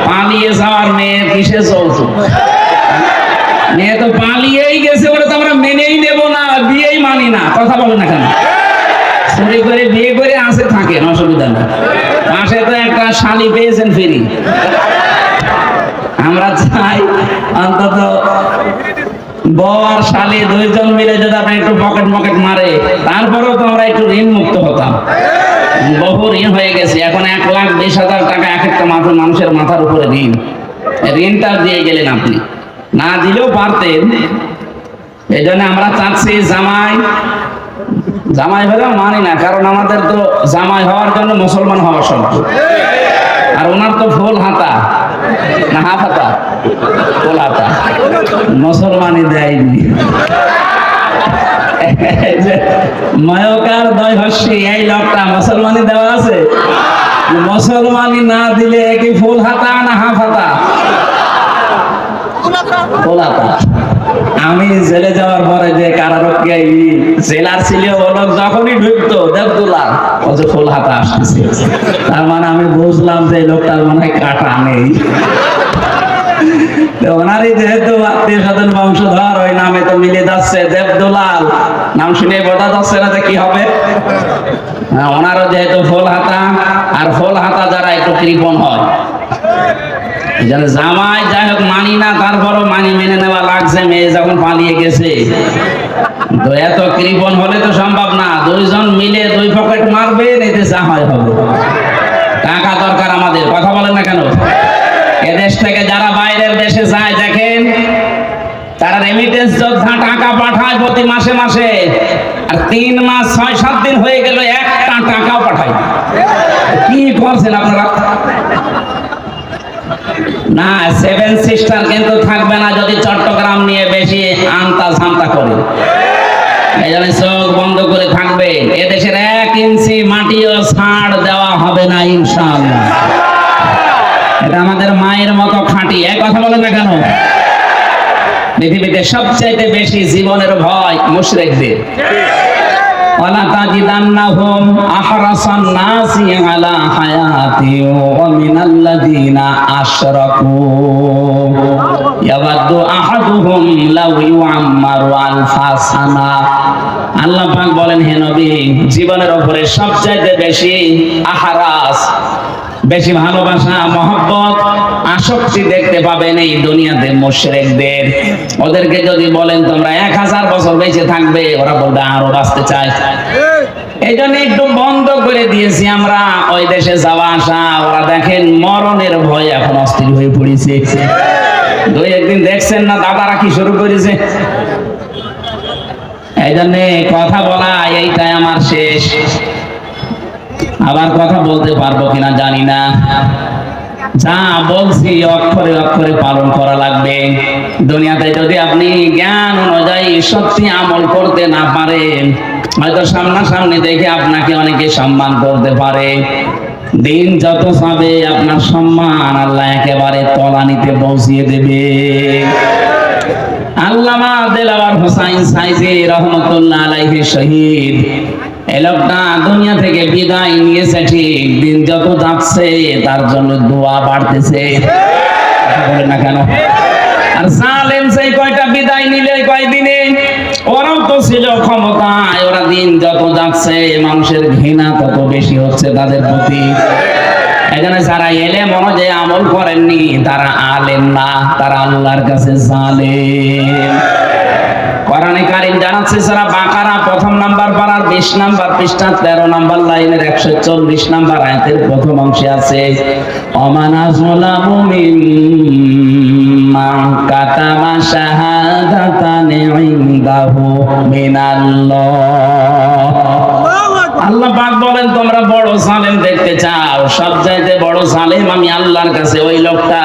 পালিয়ে যাওয়ার মেয়ে কিসে যৌতুক? মেয়ে তো পালিয়েই গেছে, ওরা তো আমরা মেনেই নেব না, বিয়েই মানি না। কথা বলেন না কেন? চুরি করে বিয়ে করে আসে থাকেন, অসুবিধা নেই। মাসে তো একটা শালি পেয়েছেন ফ্রি। আমরা চাই অন্তত বউ আর শালি 2 জন মিলে যদি আপনি একটু পকেট মারে, তারপরেও তো আমরা একটু ঋণ মুক্ত হতাম। বহু ঋণ হয়ে গেছে, এখন 1,20,000 টাকা এক একটা মানুষের মাথার উপরে ঋণ। ঋণটা দিয়ে গেলেন আপনি, না দিলেও পারতেন। এই জন্য আমরা চাচ্ছি জামাই হলেও মানি না, কারণ আমাদের তো জামাই হওয়ার জন্য মুসলমান হওয়া শর্ত। আর ওনার তো ফুল হাতা না হাফ হাতা, ফুল হাতা, মুসলমানই দেয়নি। ময়কার দয়হস্যি এই লোকটা মুসলমানই দেওয়া আছে, মুসলমানই না দিলে কি ফুল হাতা না হাফ হাতা? ফুল হাতা। আমি জেলে যাওয়ার পরে যে কারারক্ষী জেলার ছিল ও লোক যখনই ঢুকতো দেবদুল্লাহ বলছে ফুল হাতা আসতেছে, তার মানে আমি বুঝলাম যে লোকটার মনে হয় কাটা নেই। ওনারই যেহেতু আত্মীয়-স্বজন বংশধর, ওই নামে তো মিলে যাচ্ছে দেবদুলাল, নাম শুনে বোঝা যাচ্ছে না যে কি হবে। ওনারও যেহেতু ফুল হাতা, আর ফুল হাতা যারা একটু কৃপণ হয়, জামাই যাই হোক মানি না, তারপরও মেনে নেওয়া লাগছে। মেয়ে যখন পালিয়ে গেছে, তো এত কৃপণ হলে তো সম্ভব না। 2 জন মিলে 2 পকেট মারবে, এতে যা হয় হবে। টাকা দরকার আমাদের, কথা বলেন না কেন? এদেশ থেকে যারা বাইরের দেশে যায় দেখেন, তারা রেমিটেন্স যোদ্ধা টাকা পাঠায় প্রতি মাসে মাসে, আর 3 মাস 6-7 দিন হয়ে গেল একটা টাকাও পাঠায়। কি করছেন আপনারা? না, 7 সিস্টার কিন্তু থাকবে না যদি চট্টগ্রাম নিয়ে বেশি আন্তা ঝান্তা করে। এই জন্য চোখ বন্ধ করে থাকবে। এদেশের 1 ইঞ্চি মাটিও ছাড় দেওয়া হবে না ইনশাআল্লাহ। এটা আমাদের মায়ের মতো খাঁটি। এক কথা বলেন না কেন? পৃথিবীতে সবচাইতে বেশি জীবনের ভয় মুশরিকদের। ওয়ালা তাজিদান্নাহুম আহরাসান নাসি আলা হায়াতি ওয়া মিনাল্লাযিনা আশরাকু ইয়াওয়াদু আহাদুহুম লাউ ইউআম্মারু আলফা সানা। আল্লাহ পাক বলেন, হে নবী, জীবনের উপরে সবচাইতে বেশি আহরাস, বেশি ভালোবাসা, মহব্বত, আসক্তি দেখতে পাবেন এই দুনিয়াতে মুশরিকদের। ওদেরকে যদি বলেন তোমরা 1000 বছর বেঁচে থাকবে, ওরা বলবে আরো বাঁচতে চাই। এই জন্য একটু বন্ধ করে দিয়েছি আমরা ওই দেশে যাওয়া আসা। ওরা দেখেন মরণের ভয় এখন অস্থির হয়ে পড়েছে। 2-1 দিন দেখছেন না দাদারা কি শুরু করেছে? এই জন্য কথা বলা এইটাই আমার শেষ। আবার কথা বলতে পারবো কিনা জানি না। যা বলছি অক্ষরে অক্ষরে পালন করা লাগবে। দুনিয়াতে যদি আপনি জ্ঞান অনুযায়ী সত্যি আমল করতে না পারেন, হয়তো সামনাসামনি দেখে আপনাকে অনেকে সম্মান করতে পারে, দিন যত যাবে আপনার সম্মান আল্লাহ একেবারে তলানিতে পৌঁছিয়ে দেবে। আল্লামা দেলাওয়ার হোসাইন সাইজি রহমতুল্লাহ আলাইহি শহীদ, এই লোকটা দুনিয়া থেকে বিদায় নিয়েছে ঠিক, দিন যত যাচ্ছে তার জন্য দোয়া বাড়তেছে, বলেন না কেন? আর জালেম সেই কয়টা বিদায় নিলে কয়দিনে, ওরাও তো ছিল ক্ষমতায়, ওরা দিন যত যাচ্ছে মানুষের ঘৃণা তত বেশি হচ্ছে তাদের প্রতি। এখানে যারা এলেম অনুযায়ী আমল করেননি তারা আলেম না, তারা আল্লাহর কাছে জালেম। কোরআনে কারীম জানাচ্ছে সূরা বাকারা প্রথম নাম্বার পারার 20 নাম্বার পৃষ্ঠা 13 নাম্বার লাইনের 140 নাম্বার আয়াতের প্রথম অংশে আছে, ওমান আযলামু মিম্মান কাতামা শাহাদাতান ইনদাহু মিনাল্লাহ। আল্লাহ পাক বলেন, তোমরা বড় জালেম দেখতে চাও, সবচাইতে বড় জালেম আমি আল্লাহর কাছে ওই লোকটা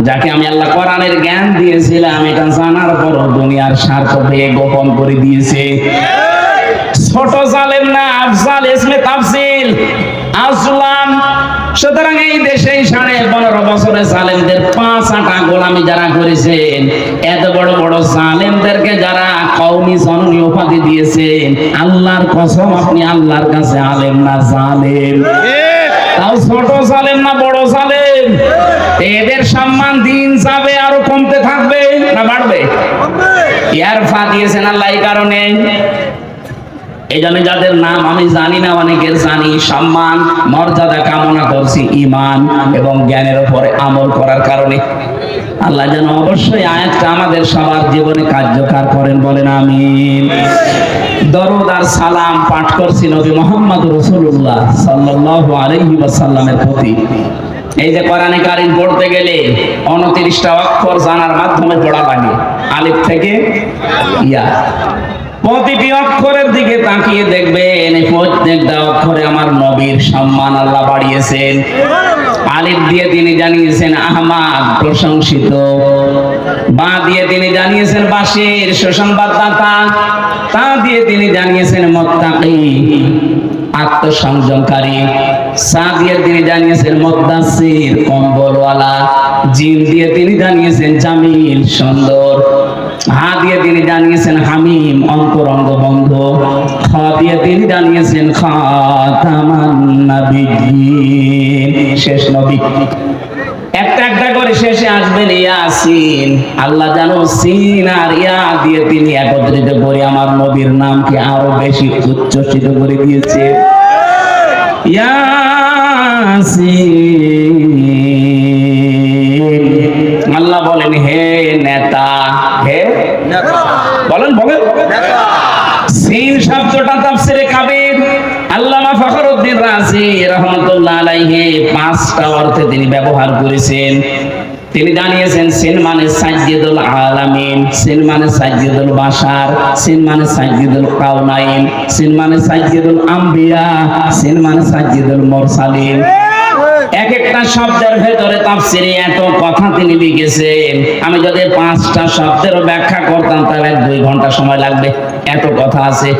যাকে আমি আল্লাহ কোরআনের জ্ঞান দিয়েছিলাম, এটা জানার পরও দুনিয়ার স্বার্থ পেয়ে গোপন করে দিয়েছে। ছোট জালেম না, আফজাল ইসমে তাফসিল আজলাম। সুতরাং এই দেশে 15.5 বছরে জালেমদের 5 আটা গোলামি যারা করেছেন, এত বড় বড় জালেমদেরকে যারা কওমি জননী উপাধি দিয়েছেন, আল্লাহর কসম আপনি আল্লাহর কাছে আলেম না জালেম। তাও ছোট জালেম না বড় জালেম। এদের সম্মান দিন যাবে আরো কমতে থাকবে না বাড়বে? ইয়ারফা দিয়েছেন আল্লাহ এই কারণে। এই জন্য যাদের নাম আমি জানি না, অনেকের জানি, সম্মান মর্যাদা কামনা করছি ঈমান এবং জ্ঞানের উপরে আমল করার কারণে। আল্লাহ যেন অবশ্যই আয়াতটা আমাদের সবার জীবনে কার্যকর করেন, বলেন আমিন। দরুদ আর সালাম পাঠ করছি নবী মুহাম্মদ রাসূলুল্লাহ সাল্লাল্লাহু আলাইহি ওয়াসাল্লামের প্রতি। এই যে কোরআনে কারীম পড়তে গেলে 29টা অক্ষর জানার মাধ্যমে পড়া লাগে, আলিফ থেকে ইয়া। প্রতিটি অক্ষরের দিকে তাকিয়ে দেখবেন, প্রত্যেকটা অক্ষরে আমার নবীর সম্মান আল্লাহ বাড়িয়েছেন। আলিফ দিয়ে তিনি জানিয়েছেন আহমদ প্রশংসিত, বা দিয়ে তিনি জানিয়েছেন বাশির সুসংবাদদাতা, তা দিয়ে তিনি জানিয়েছেন মুত্তাকি আত্মসংযমকারী, সা দিয়ে তিনি জানিয়েছেন মুদ্দাসির কম্বলওয়ালা, জিম দিয়ে তিনি জানিয়েছেন জামিল সুন্দর, হা দিয়ে তিনি জানিয়েছেন হামিম অন্তরঙ্গ বন্ধু, খ দিয়ে তিনি জানিয়েছেন খাতামান নবিয়্যিন শেষ নবী। একটা একটা করে শেষে আসবেন ইয়াসিন। আল্লাহ জানো সিন আর ইয়া দিয়ে তিনি একত্রিত করে আমার নবীর নামকে আরো বেশি উচ্চসিত করে দিয়েছে। ইয়াসিন। আল্লাহ বলেন হে নেতা, হে বলেন বলেন সিন শব্দটা তাফসিরে কাবির আল্লামা ফখরুদ্দীন রাজি রাহমাতুল্লাহ আলাইহি 5টা অর্থে তিনি ব্যবহার করেছেন। তিনি জানিয়েছেন সিন মানে সাইয়্যিদুল আলামিন, সিন মানে সাইয়্যিদুল বাশার, সিন মানে সাইয়্যিদুল কাউনাইন, সিন মানে সাইয়্যিদুল আম্বিয়া, সিন মানে সাইয়্যিদুল মুরসালিন। এক একটা শব্দের ভেতরে তাফসিরে এত কথা তিনি লিখেছেন, আমি যদি 5টা শব্দেরও ব্যাখ্যা করতাম তাহলে 2 ঘন্টা সময় লাগবে, এত কথা আছে।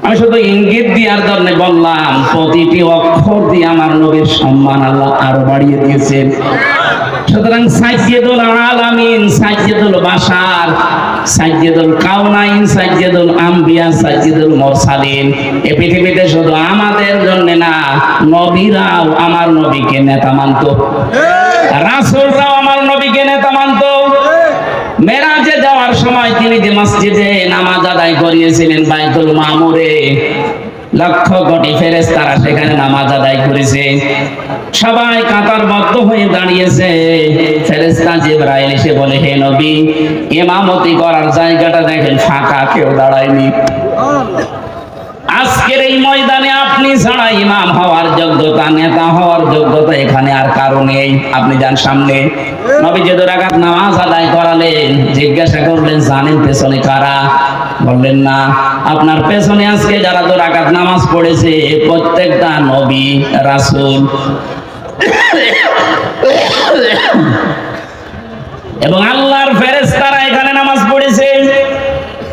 আমি শুধু ইঙ্গিত দেওয়ার জন্য বললাম, প্রতিটি অক্ষর দিয়ে আমার নবীর সম্মান আল্লাহ আরো বাড়িয়ে দিয়েছেন। সুতরাং সাইয়্যিদুল আলামিন, সাইয়্যিদুল বাশার, সাইয়্যিদুল কাউনাইন, সাইয়্যিদুল আম্বিয়া, সাইয়্যিদুল মুরসালিন। এই পৃথিবীতে শুধু আমাদের জন্য না, নবীরাও আমার নবীকে নেতা মানতো, রাসূলরাও আমার নবীকে নেতা মানতো। মেরাজে যাওয়ার সময় তিনি যে মসজিদে নামাজ আদায় করিয়েছিলেন বাইতুল মামুরে, লক্ষ কোটি ফেরেশতারা সেখানে নামাজ আদায় করেছে, সবাই কাতারবদ্ধ হয়ে দাঁড়িয়েছে। ফেরেশতা জিবরাইল এসে বলে, হে নবী, ইমামতি করার জায়গাটা দেখেন ফাঁকা, কেউ দাঁড়ায়নি। আজকের এই ময়দানে আপনি ছাড়া ইমাম হওয়ার যোগ্যতা, নেতা হওয়ার যোগ্যতা এখানে আর কারো নেই। আপনি যান সামনে। নবী যে 2 রাকাত নামাজ আদায় করালেন, জিজ্ঞাসা করলেন জানেন পেছনে কারা? বললেন না। আপনার পেছনে আজকে যারা 2 রাকাত নামাজ পড়েছে প্রত্যেকটা নবী রাসূল। এবং আল্লাহর ফেরেশতারা এখানে নামাজ পড়েছে।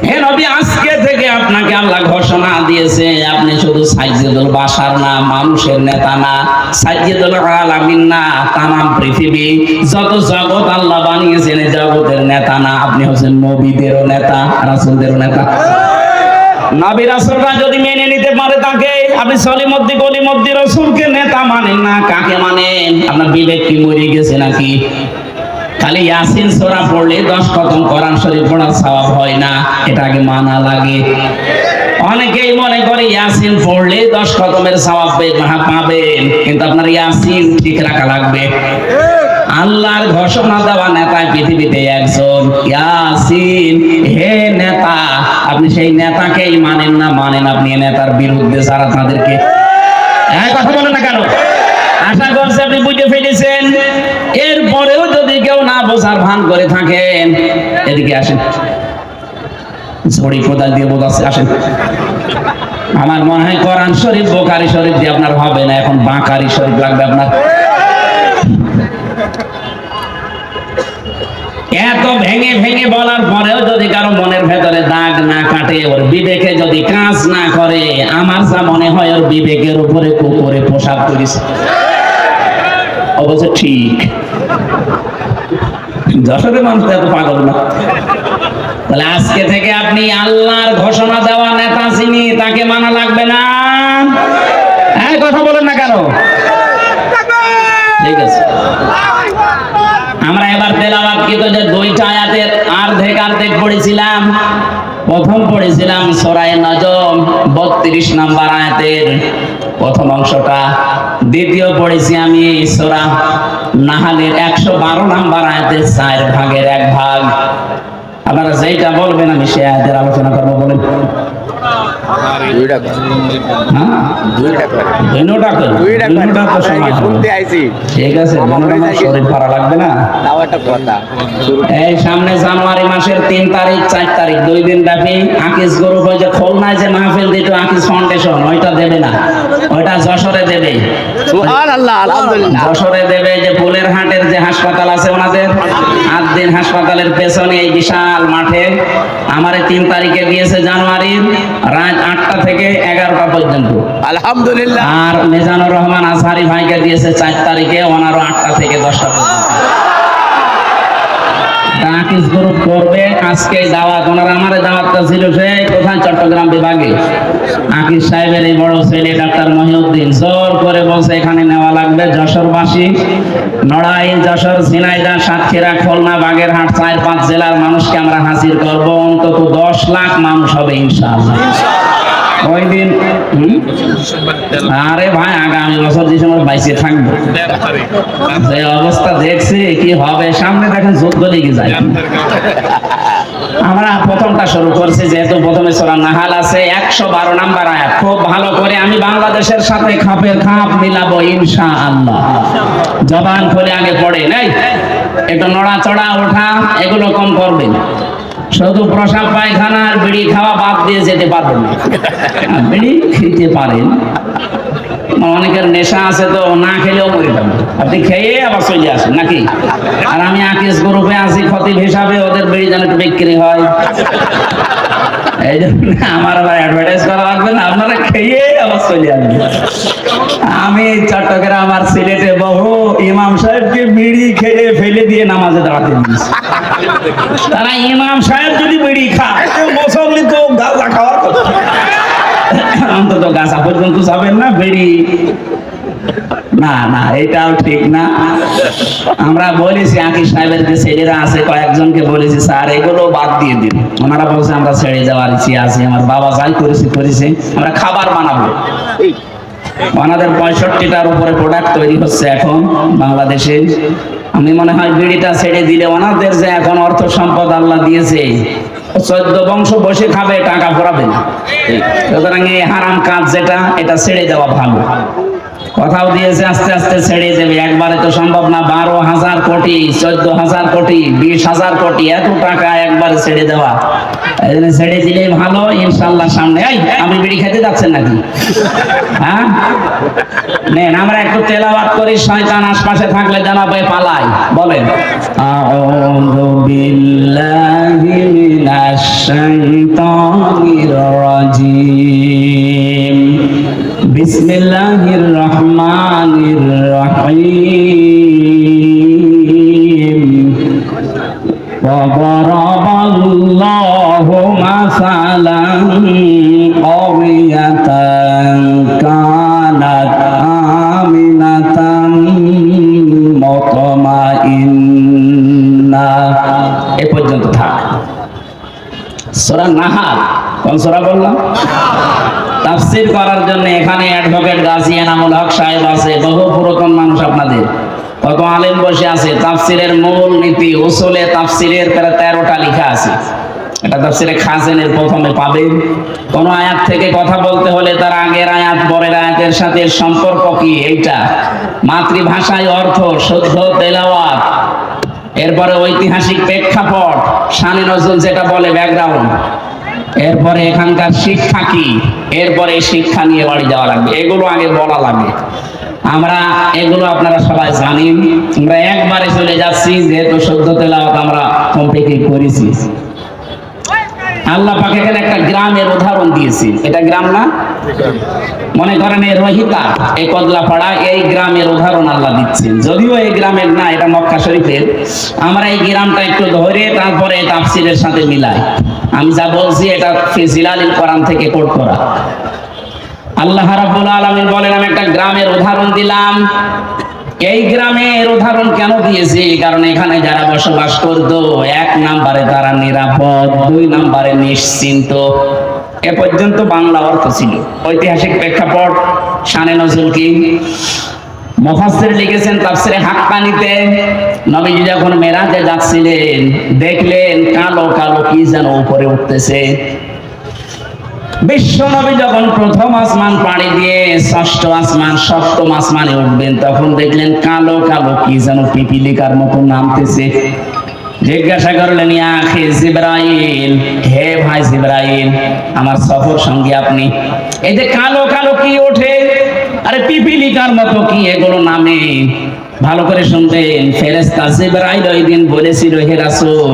হে নবী, আজকে থেকে আপনাকে আল্লাহ ঘোষণা দিয়েছে আপনি শুধু সাইয়্যিদুল বাশার না, মানুষের নেতা না, সাইয়্যিদুল আলামিন না, তামাম পৃথিবী যত জগৎ আল্লাহ বানিয়েছেন এই জগতের নেতা না, আপনি হচ্ছেন নবীদেরও নেতা, রাসূলদেরও নেতা। নবী রাসূলরা যদি মেনে নিতে পারে তাকে, আপনি সলিমুদ্দিন গলিমুদ্দিন রাসূলকে নেতা মানেন না, কাকে মানেন? আপনার বিবেক কি মরে গেছে নাকি? খালি ইয়াসিন সূরা পড়লে 10 খতম কোরআন শরীফ পড়ার সওয়াব হয় না, এটা আগে মানা লাগে। অনেকেই মনে করে ইয়াসিন পড়লে 10 খতমের সওয়াব পাবেন, কিন্তু আপনার ইয়াসিন ঠিক রাখা লাগবে। আল্লাহর ঘোষণা দেওয়া নেতা পৃথিবীতে একজন, ইয়াসিন। হে নেতা, আপনি সেই নেতাকেই মানেন না, মানেন আপনি নেতার বিরুদ্ধে যারা তাদেরকে। কথা বলেন না কেন? আশা করছি আপনি বুঝে ফেলেছেন। এরপরেও যদি কেউ না বোঝার ভান করে থাকেন, এদিকে আসেন, ঝড়ি কোদাল দিয়ে বোঝাচ্ছে, আসেন। আমার মনে হয় কোরআন শরীফ বুখারী শরীফ দিয়ে আপনার হবে না, এখন বাকারি শরীফ লাগবে আপনার। এত ভেঙে ভেঙে বলার পরেও যদি কারো মনের ভেতরে দাগ না কাটে, ওর বিবেকে যদি কাজ না করে, আমার যা মনে হয় ওর বিবেকের উপরে কুকুরে পোশাক করেছে। অবশ্য ঠিক, যশোরের মানুষ এত পাগল না। তাহলে আজকে থেকে আপনি আল্লাহর ঘোষণা দেওয়া নেতা যিনি, তাকে মানা লাগবে না। হ্যাঁ, কথা বলেন না কেন? ঠিক আছে, আমরা এবার তেলাওয়াতকৃত যে 2টা আয়াতের অর্ধেক পড়েছিলাম। প্রথম পড়েছিলাম সূরা নজম 32 নম্বর আয়াতের প্রথম অংশটা। দ্বিতীয় পড়েছি আমি সূরা নাহলের 112 নম্বর আয়াতের 4 ভাগের 1 ভাগ। আপনারা যেটা বলবেন আমি সেই আয়াতের আলোচনা করব। বলেন। ঠিক আছে, শরীর পারা লাগবে না। এই সামনে জানুয়ারি মাসের 3 তারিখ 4 তারিখ 2 দিন ব্যাপী আকিজ গ্রুপ ওই যে খুলনায় যে মাহফিল দিত আকিজ ফাউন্ডেশন, ওইটা দেবে না, ওইটা যশোরে দেবে। যশোরে দেবে যে পুলের হাটের যে হাসপাতাল আছে ওনাদের, 8 দিন হাসপাতালের পেছনে এই বিশাল মাঠে আমারে 3 তারিখে দিয়েছে জানুয়ারির রাত 8টা থেকে 11টা পর্যন্ত। আলহামদুলিল্লাহ। আর মিজানুর রহমান আজহারি ভাইকে দিয়েছে 4 তারিখে, ওনারও 8টা থেকে 10টা পর্যন্ত। আকিজ গ্রুপ করবে আজকে দাওয়াত। ওনার আমারে দাওয়াতটা ছিল সেই কোথায়, চট্টগ্রাম বিভাগে। আকিজ সাহেবের এই বড় ছেলে ডাক্তার মহিউদ্দিন জোর করে বলছে এখানে নেওয়া লাগবে। যশোরবাসী, নড়াইল, যশোর, ঝিনাইদহ, সাতক্ষীরা, খুলনা, বাগেরহাট 4-5 জেলার মানুষকে আমরা হাজির করব। অন্তত 10 লাখ মানুষ হবে ইনশাআল্লাহ ওই দিন। আরে ভাই, আগামী বছর ডিসেম্বর 22 থাকবো। যে অবস্থা দেখছি কি হবে সামনে, দেখেন যুদ্ধ লেগে যায়। আমরা প্রথমটা শুরু করছি, যেহেতু প্রথমে সূরা নাহাল আছে 112 নম্বর আয়াত। খুব ভালো করে আমি বাংলাদেশের সাথে খাপের খাপ মিলাবো ইনশাআল্লাহ। জবান খুলে আগে পড়ে নাই, একটু নড়াচড়া ওঠা এগুলো কম করবেন। শুধু প্রসাব পায়খানা আর বিড়ি খাওয়া বাদ দিয়ে যেতে পারবেন না। বিড়ি খেতে পারেন, অনেকের নেশা আছে তো না খেলেও মরে যাবে, আপনি খেয়ে আবার চলে আসেন নাকি। আর আমি আকিজ গ্রুপে আছি খতিব হিসাবে, ওদের বিড়ি যেন একটু বিক্রি হয়, এই জন্য আমার আবার অ্যাডভার্টাইজ করা লাগবে না, আপনারা খেয়ে আবার চলে আসবেন। আমি চট্টগ্রাম আর সিলেটে বহু ইমাম সাহেবকে বিড়ি খেয়ে ফেলে দিয়ে নামাজে দাঁড়াতে দিয়েছি। তারা ইমাম সাহেব যদি বিড়ি খায়, মুসল্লি তো গাঁজা খাওয়ার কথা, অন্তত গাঁজা পর্যন্ত যাবেন না, বিড়ি না না, এটাও ঠিক না। আমরা বলেছি আকিজ সাহেবের যে ছেলেরা আছে কয়েকজনকে বলেছি স্যার এগুলো বাদ দিয়ে দিন। ওনারা বলছে আমরা ছেড়ে যাওয়ার ইচ্ছে আছে, আমার বাবা যাই করেছে আমরা খাবার বানাবো। ওনাদের 65টার উপরে প্রোডাক্ট তৈরি হচ্ছে এখন বাংলাদেশে। আমি মনে হয় বিড়িটা ছেড়ে দিলে ওনাদের যে এখন অর্থ সম্পদ আল্লাহ দিয়েছে, 14 বংশ বসে খাবে, টাকা পড়াবে না। সুতরাং এই হারাম কাজ যেটা, এটা ছেড়ে দেওয়া ভালো। কথাও দিয়েছে আস্তে আস্তে ছেড়ে দেবে, একবারে তো সম্ভব না। 12,000 কোটি, 14,000 কোটি, 20,000 কোটি, এত টাকা একবারে ছেড়ে দেওয়া। এই জন্য ছেড়ে দিলেই ভালো, ইনশাল্লাহ সামনে। এই আপনি বিড়ি খেতে যাচ্ছেন নাকি? হ্যাঁ নেন, আমরা একটু তেলাওয়াত করি, শয়তান আশপাশে থাকলে জানাবে পালাই। বলেন আউযু বিল্লাহি মিনাশ শাইতানির রাজিম, বিসমিল্লাহির রহমানির রহিম। ওয়াদারাবাল্লাহু মাসালান ক্বরিয়াতান কানাত আমিনাতান মুতমাইন্না। এ পর্যন্ত থাক। সূরা নাহাল, কোন সূরা বললাম? তাফসীর করার জন্য এখানে অ্যাডভোকেট গাজী এনামুল হক সাহেব আছে, বহু পুরাতন মানুষ আপনাদের, কত আলেম বসে আছে। তাফসীরের মূল নীতি উসুলে তাফসীরের প্রায় 13টা লেখা আছে। এটা তাফসীরে খাজেনের প্রথমে পাবেন। কোন আয়াত থেকে কথা বলতে হলে তার আগের আয়াত পরের আয়াতের সাথে সম্পর্ক কি, এইটা মাতৃভাষায় অর্থ, শুদ্ধ তেলাওয়াত, এরপরে ঐতিহাসিক প্রেক্ষাপট, শানে নজরুল যেটা বলে ব্যাকগ্রাউন্ড, এরপরে এখানকার শিক্ষা কি, এরপরে শিক্ষা নিয়ে বাড়ি যাওয়া লাগবে। এগুলো আগে বলা লাগে। আমরা এগুলো আপনারা সবাই জানেন। আমরা একবারে চলে যাচ্ছি, যেহেতু শুদ্ধ তেলাওয়াত আমরা কমপ্লিট করেছি। আল্লাহ পাক এখানে একটা গ্রামের উদাহরণ দিয়েছি। এটা গ্রাম না? মনে করেন এই রহিতা, এই কদলাপাড়া, এই গ্রামের উদাহরণ আল্লাহ দিচ্ছেন। যদিও এই গ্রামের না, এটা মক্কা শরীফের। আমরা এই গ্রামটা একটু ধরে তারপরে তাফসীরের সাথে মিলাই। আমি যা বলছি এটা ফি জিলালিল কোরআন থেকে কোট করা। আল্লাহ রাব্বুল আলামিন বলেন, আমি একটা গ্রামের উদাহরণ দিলাম। এই গ্রামের উদাহরণ কেন দিয়েছি? কারণ এখানে যারা বসবাস করতো, 1 নম্বরে তারা নিরাপদ, 2 নম্বরে নিশ্চিন্ত। এ পর্যন্ত বাংলা অর্থ ছিল। ঐতিহাসিক প্রেক্ষাপট, শানে নজরুল কি, মুফাসসির লিখেছেন তাফসীরে হাক্কানীতে, নবীজি যখন মেরাজে যাচ্ছিলেন দেখলেন কালো কালো কি যেন উপরে উঠতেছে। বিশ্ব নবী যখন প্রথম আসমান পাড়ি দিয়ে 6ষ্ঠ আসমান 7ম আসমানে উঠবেন, তখন দেখলেন কালো কালো কি যেন পিপিলিকার মতো নামতেছে। জিজ্ঞাসা করলেন, ইয়া আখি জিবরাইল, হে ভাই জিবরাইল, আমার সফর সঙ্গী আপনি, এই যে কালো কালো কি ওঠে, আরে পিপিলিকার মতো কি এগুলো নামে? ভালো করে শুনবেন, ফেরেশতা জিবরাইল ওই দিন বলেছিল, হে রাসূল,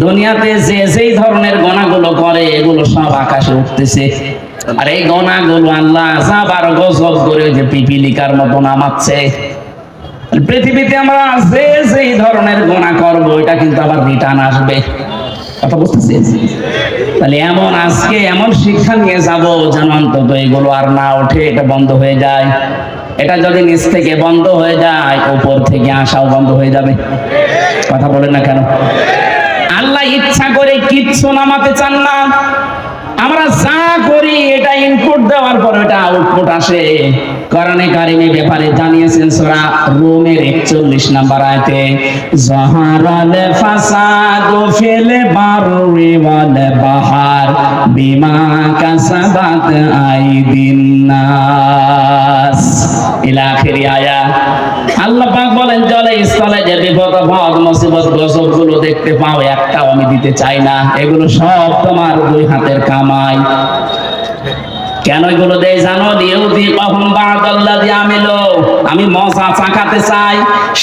দুনিয়াতে যে যেই ধরনের গুনাহগুলো করে এগুলো সব আকাশে উঠতেছে, আর এই গুনাহগুলো আল্লাহ যাবার গজব করে ওই যে পিপিলিকার মতো নামাচ্ছে। পৃথিবীতে আমরা যে যেই ধরনের গুনাহ করব এটা কিন্তু আবার রিটার্ন আসবে। কথা বুঝতেছেন? তাহলে এমন আজকে এমন শিক্ষা নিয়ে যাব যেন অন্তত এগুলো আর না ওঠে, এটা বন্ধ হয়ে যায়। এটা যদি নিচ থেকে বন্ধ হয়ে যায়, উপর থেকে আসাও বন্ধ হয়ে যাবে। কথা বলেন না কেন? আল্লাহ ইচ্ছা করে কিচ্ছু নামাতে চান না। আমরা যা করি এটা ইনপুট দেওয়ার পর এটা আউটপুট আসে। কোরআনে কারিমে ব্যাপারে জানিয়েছেন সূরা রুমের 41 নম্বর আয়াতে, যাহারাল ফাসাদু ফিল বাররি ওয়াল বাহার বিমা কাসাবাত আইদিন নাস, ইলা আখির আয়াত। আল্লাহ পাক বলেন, জলে স্থলে যে বিপদ আপদ মুসিবত গজব গুলো দেখতে পাও, একটাও আমি দিতে চাই না। এগুলো সব তোমার 2 হাতের কামাই। কেন এগুলো দেয় জানো? লিউযিকাহুম বা'দাল্লাযী আমিলু, আমি মজা চাকাতে চাই,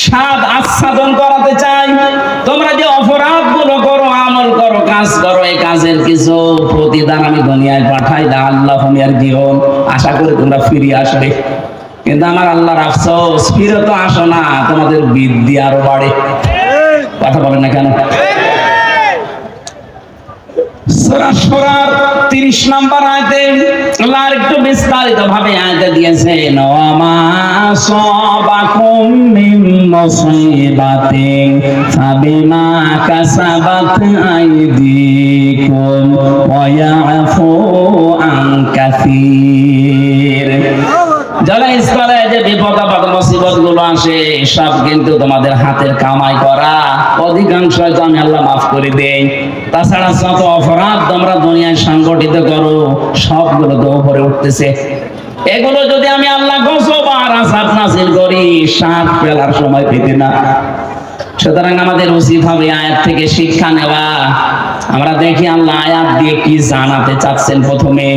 স্বাদ আস্বাদন করাতে চাই। তোমরা যে অপরাধ গুলো করো, আমল করো, কাজ করো, এই কাজের কিছু প্রতিদান আমি দুনিয়ায় পাঠাই। লাআল্লাহুম ইয়ারজিউন, আশা করি তোমরা ফিরে আসবে। কিন্তু আমার আল্লাহর আফসোস, ফিরে তো আসো না, তোমাদের বৃদ্ধি আরো বাড়ে। কথা বলেন না কেন? সূরা শুরার 30 নম্বর আয়াতে আল্লাহ একটু বিস্তারিত ভাবে আয়াতে দিয়েছেন, ওয়া মা আসাবাকুম মিন মুসিবাতিন ফাবিমা কাসাবাত আইদিকুম ওয়া ইয়াফু আন কাসীর। জলস্থলে যে বিপদ আপদ মুসিবত গুলো আসে, সব কিন্তু তোমাদের হাতের কামাই করা। অধিকাংশ আমি আল্লাহ মাফ করে দেই। তাছাড়া যত অপরাধ তোমরা দুনিয়ায় সংগঠিত করো, সবগুলো তো উপরে উঠতেছে। এগুলো যদি আমি আল্লাহ গজব আর আযাব নাযিল করি, শ্বাস ফেলার সময় পেতে না। সুতরাং আমাদের উচিত হবে আয়াত থেকে শিক্ষা নেওয়া। আমরা দেখি আল্লাহ আয়াত দিয়ে কি জানাতে চাচ্ছেন। প্রথমে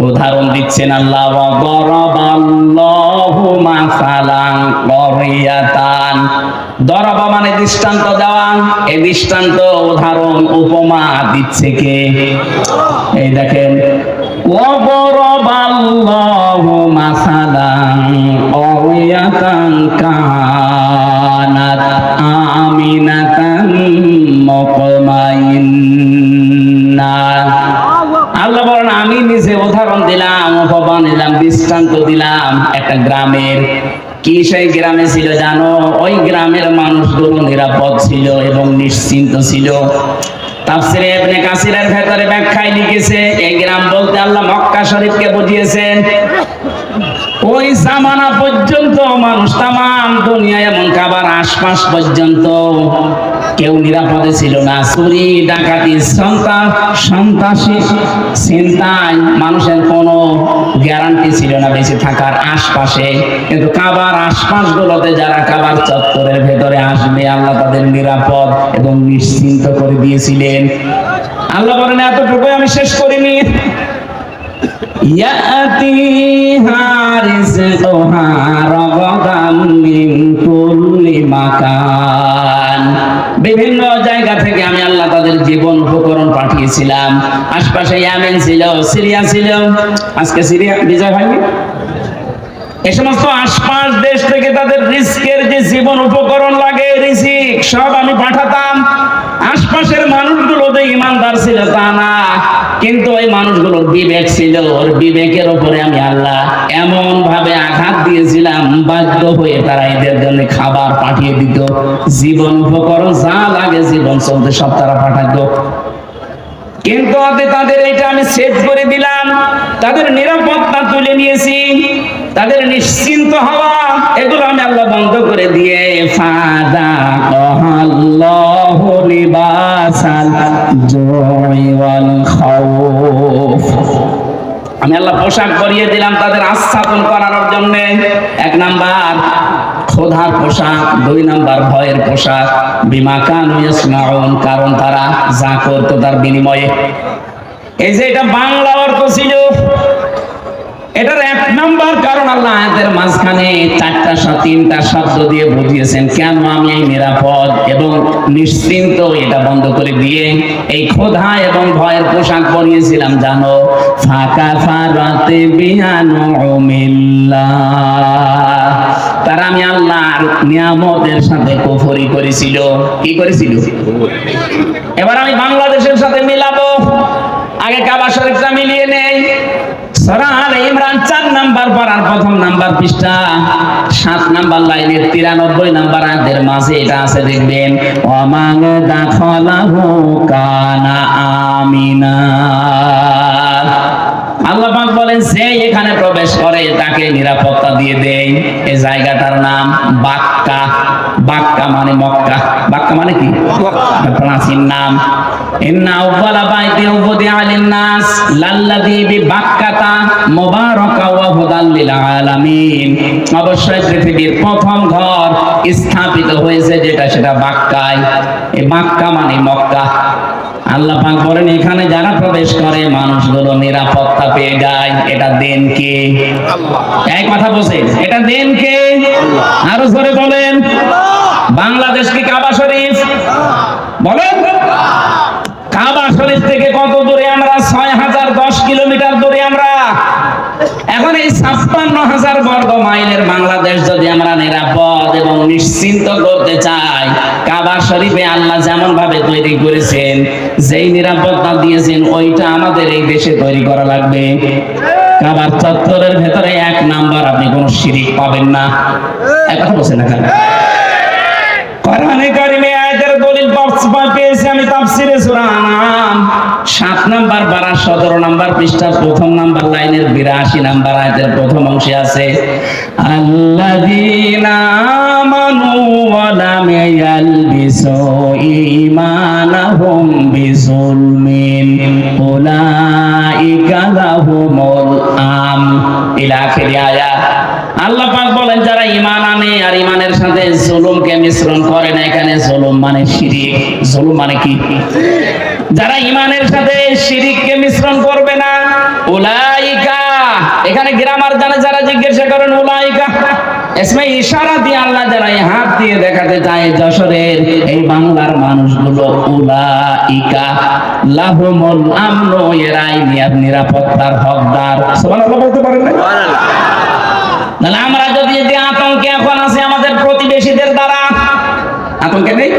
উদাহরণ দিচ্ছেন আল্লাহ, ওয়াদারাবাল্লাহু মাসালান ক্বরিয়াতান। দরাবা মানে দৃষ্টান্ত দেওয়া, এই দৃষ্টান্ত উদাহরণ উপমা দিচ্ছে কে? এই দেখেন, ওয়াদারাবাল্লাহু মাসালান ক্বরিয়াতান কানাত আমিনাতান মুতমাইন্না। আল্লাহ বলেন আমি নিজে উদাহরণ দিলাম, উপমা দিলাম, দৃষ্টান্ত দিলাম একটা গ্রামের। কি সেই গ্রামে ছিল জানো? ওই গ্রামের মানুষগুলো নিরাপদ ছিল এবং নিশ্চিন্ত ছিল। তাফসীরে ইবনে কাসিরের ভেতরে ব্যাখ্যায় লিখেছে, এই গ্রাম বলতে আল্লাহ মক্কা শরীফকে বুঝিয়েছেন। ওই জামানা পর্যন্ত মানুষ তামাম দুনিয়া এবং কাবার আশপাশ পর্যন্ত কেউ নিরাপদে ছিল না। চুরি ডাকাতি সন্ত্রাসী চিন্তায় মানুষের কোনো গ্যারান্টি ছিল না বেঁচে থাকার আশপাশে। কিন্তু কাবার আশপাশ গুলোতে যারা কাবার চত্বরের ভেতরে আসবে আল্লাহ তাদের নিরাপদ এবং নিশ্চিন্ত করে দিয়েছিলেন। আল্লাহ বলেন এতটুকুই আমি শেষ করিনি, ইয়াতিহা রিজকুহা রাগাদাম মিন কুল্লি মাকান। বিভিন্ন জায়গা থেকে আমি আল্লাহ তাদের জীবন উপকরণ পাঠিয়েছিলাম। আশপাশে ইয়েমেন ছিল, সিরিয়া ছিল। আজকে সিরিয়া বিজয় হয়নি। এই সমস্ত আশপাশ দেশ থেকে তাদের রিস্কের যে জীবন উপকরণ লাগে, রিজিক সব আমি পাঠাতাম। আশপাশের মানুষগুলো যে ইমানদার ছিল তা না, কিন্তু ওই মানুষগুলোর বিবেক ছিল, ওর বিবেকের উপরে আমি আল্লাহ এমন ভাবে আঘাত দিয়েছিলাম, বাধ্য হয়ে তারা এদের জন্য খাবার পাঠিয়ে দিত, জীবন উপকরণ যা লাগে জীবন চলতে সব তারা পাঠাতো। কিন্তু তাদের এটা আমি সেট করে দিলাম, তাদের নিরাপত্তা তুলে নিয়েছি, তাদের নিশ্চিন্ত হওয়া এগুলো আমি আল্লাহ বন্ধ করে দিয়ে ফাযাকাল্লাহু লিবাসাল জুই ওয়াল খাউফ, আমি আল্লাহ পোশাক পরিয়ে দিলাম তাদের আচ্ছাদন করানোর জন্য। এক নাম্বার ক্ষুধার পোশাক, দুই নাম্বার ভয়ের পোশাক। বিমা কানু ইয়াসনাউন, কারণ তারা যা করতো তার বিনিময়ে। এই যে এটা বাংলা অর্থ ছিল, এটার এক নাম্বার কারণ আল্লাহ আয়াতের মাঝখানে তিনটা শব্দ দিয়ে বুঝিয়েছেন কেন আমি এই নিরাপদ এবং নিশ্চিন্ত এটা বন্ধ করে দিয়ে এই ক্ষুধা এবং ভয়ের পোশাক পরিয়েছিলাম জানো। ফাঁকা ফারাতে বিআনুমিল্লাহ, তারা আমি আল্লাহর নিয়ামতের সাথে কুফরি করেছিল। কি করেছিল? এবার আমি বাংলাদেশের সাথে মিলাবো। আগে কাবা শরীফটা মিলিয়ে নেই। সূরা আলে ইমরান 4 নাম্বার পারার প্রথম নাম্বার পৃষ্ঠা 7 নাম্বার লাইনের 93 নাম্বার আয়াতের মাঝে এটা আছে, দেখবেন ওয়ামান দাখালাহু কানা আমিনা। আল্লাহ পাক বলেন যে এখানে প্রবেশ করে তাকে নিরাপত্তা দিয়ে দেয়। এই জায়গাটার নাম বাক্কা। বাক্কা মানে মক্কা। বাক্কা মানে কি? প্রাচীন নাম। ইন্না আউয়ালা বাইতি উযিআ লিন-নাস লাল্লাযী বিবাক্কাতা মুবারাকা ওয়া হুদাল লিল আলামিন। অবশ্যই পৃথিবীর প্রথম ঘর স্থাপিত হয়েছে যেটা, সেটা বাক্কায়। এই বাক্কা মানে মক্কা। আল্লাহ পাক বলেন এখানে যারা প্রবেশ করে মানুষগুলো নিরাপত্তা পেয়ে যায়। এটা দেন কে? আল্লাহ। এই কথা বলেন, এটা দেন কে? আরো জোরে বলেন। বাংলাদেশ কি কাবা শরীফ? বলেন। কাবা শরীফ থেকে কত দূরে আমরা? 6010 কিলোমিটার দূরে আমরা। এখন এই 56,000 বর্গ মাইলের বাংলাদেশ যদি আমরা নিরাপদ এবং নিশ্চিন্ত করতে চাই, কাবা শরীফে আল্লাহ যেমন ভাবে তৈরি করেছেন, যেই নিরাপত্তা দিয়েছেন, ওইটা আমাদের এই দেশে তৈরি করা লাগবে। কাবার চত্বরের ভেতরে 1 নাম্বার আপনি কোন শিরিক পাবেন না। কথা বলছেন না কেন? কোরআনে কারিমে আয়াতের দলিল পেয়েছি আমি তাফসীরে সূরা আনআম 7 নাম্বার পারা 17 নাম্বার পৃষ্ঠার প্রথম নাম্বার লাইনের 82 নাম্বার আয়াতের প্রথম অংশে আছে, আল্লাযীনা আমানু ওয়া লাম ইয়ালবিসু ঈমানাহুম বিযুলমিন উলাইকা লাহুমুল আম ইলা আখির আয়াত। আল্লাহ পাক বলেন যারা ঈমান আনে আর ঈমানের সাথে জুলুমকে মিশ্রণ করে না, এখানে জুলুম মানে শিরিক। জুলুম মানে কি? যারা ঈমানের সাথে শিরিককে মিশ্রণ করবে না, উলাইকা, এখানে গ্রামার জানে যারা জিজ্ঞাসা করেন উলাইকা ইসমে ইশারা দিয়ে আল্লাহ যারা হাত দিয়ে দেখাতে চায় যশোরের এই বাংলার মানুষগুলো, উলাইকা লাহুমুল আমনু, এরাই নিরাপত্তার হকদার। সুবহানাল্লাহ বলতে পারেন না? তাহলে আমরা যদি আতঙ্কে এখন আছি আমাদের প্রতিবেশীদের দ্বারা, আতঙ্কে নেই?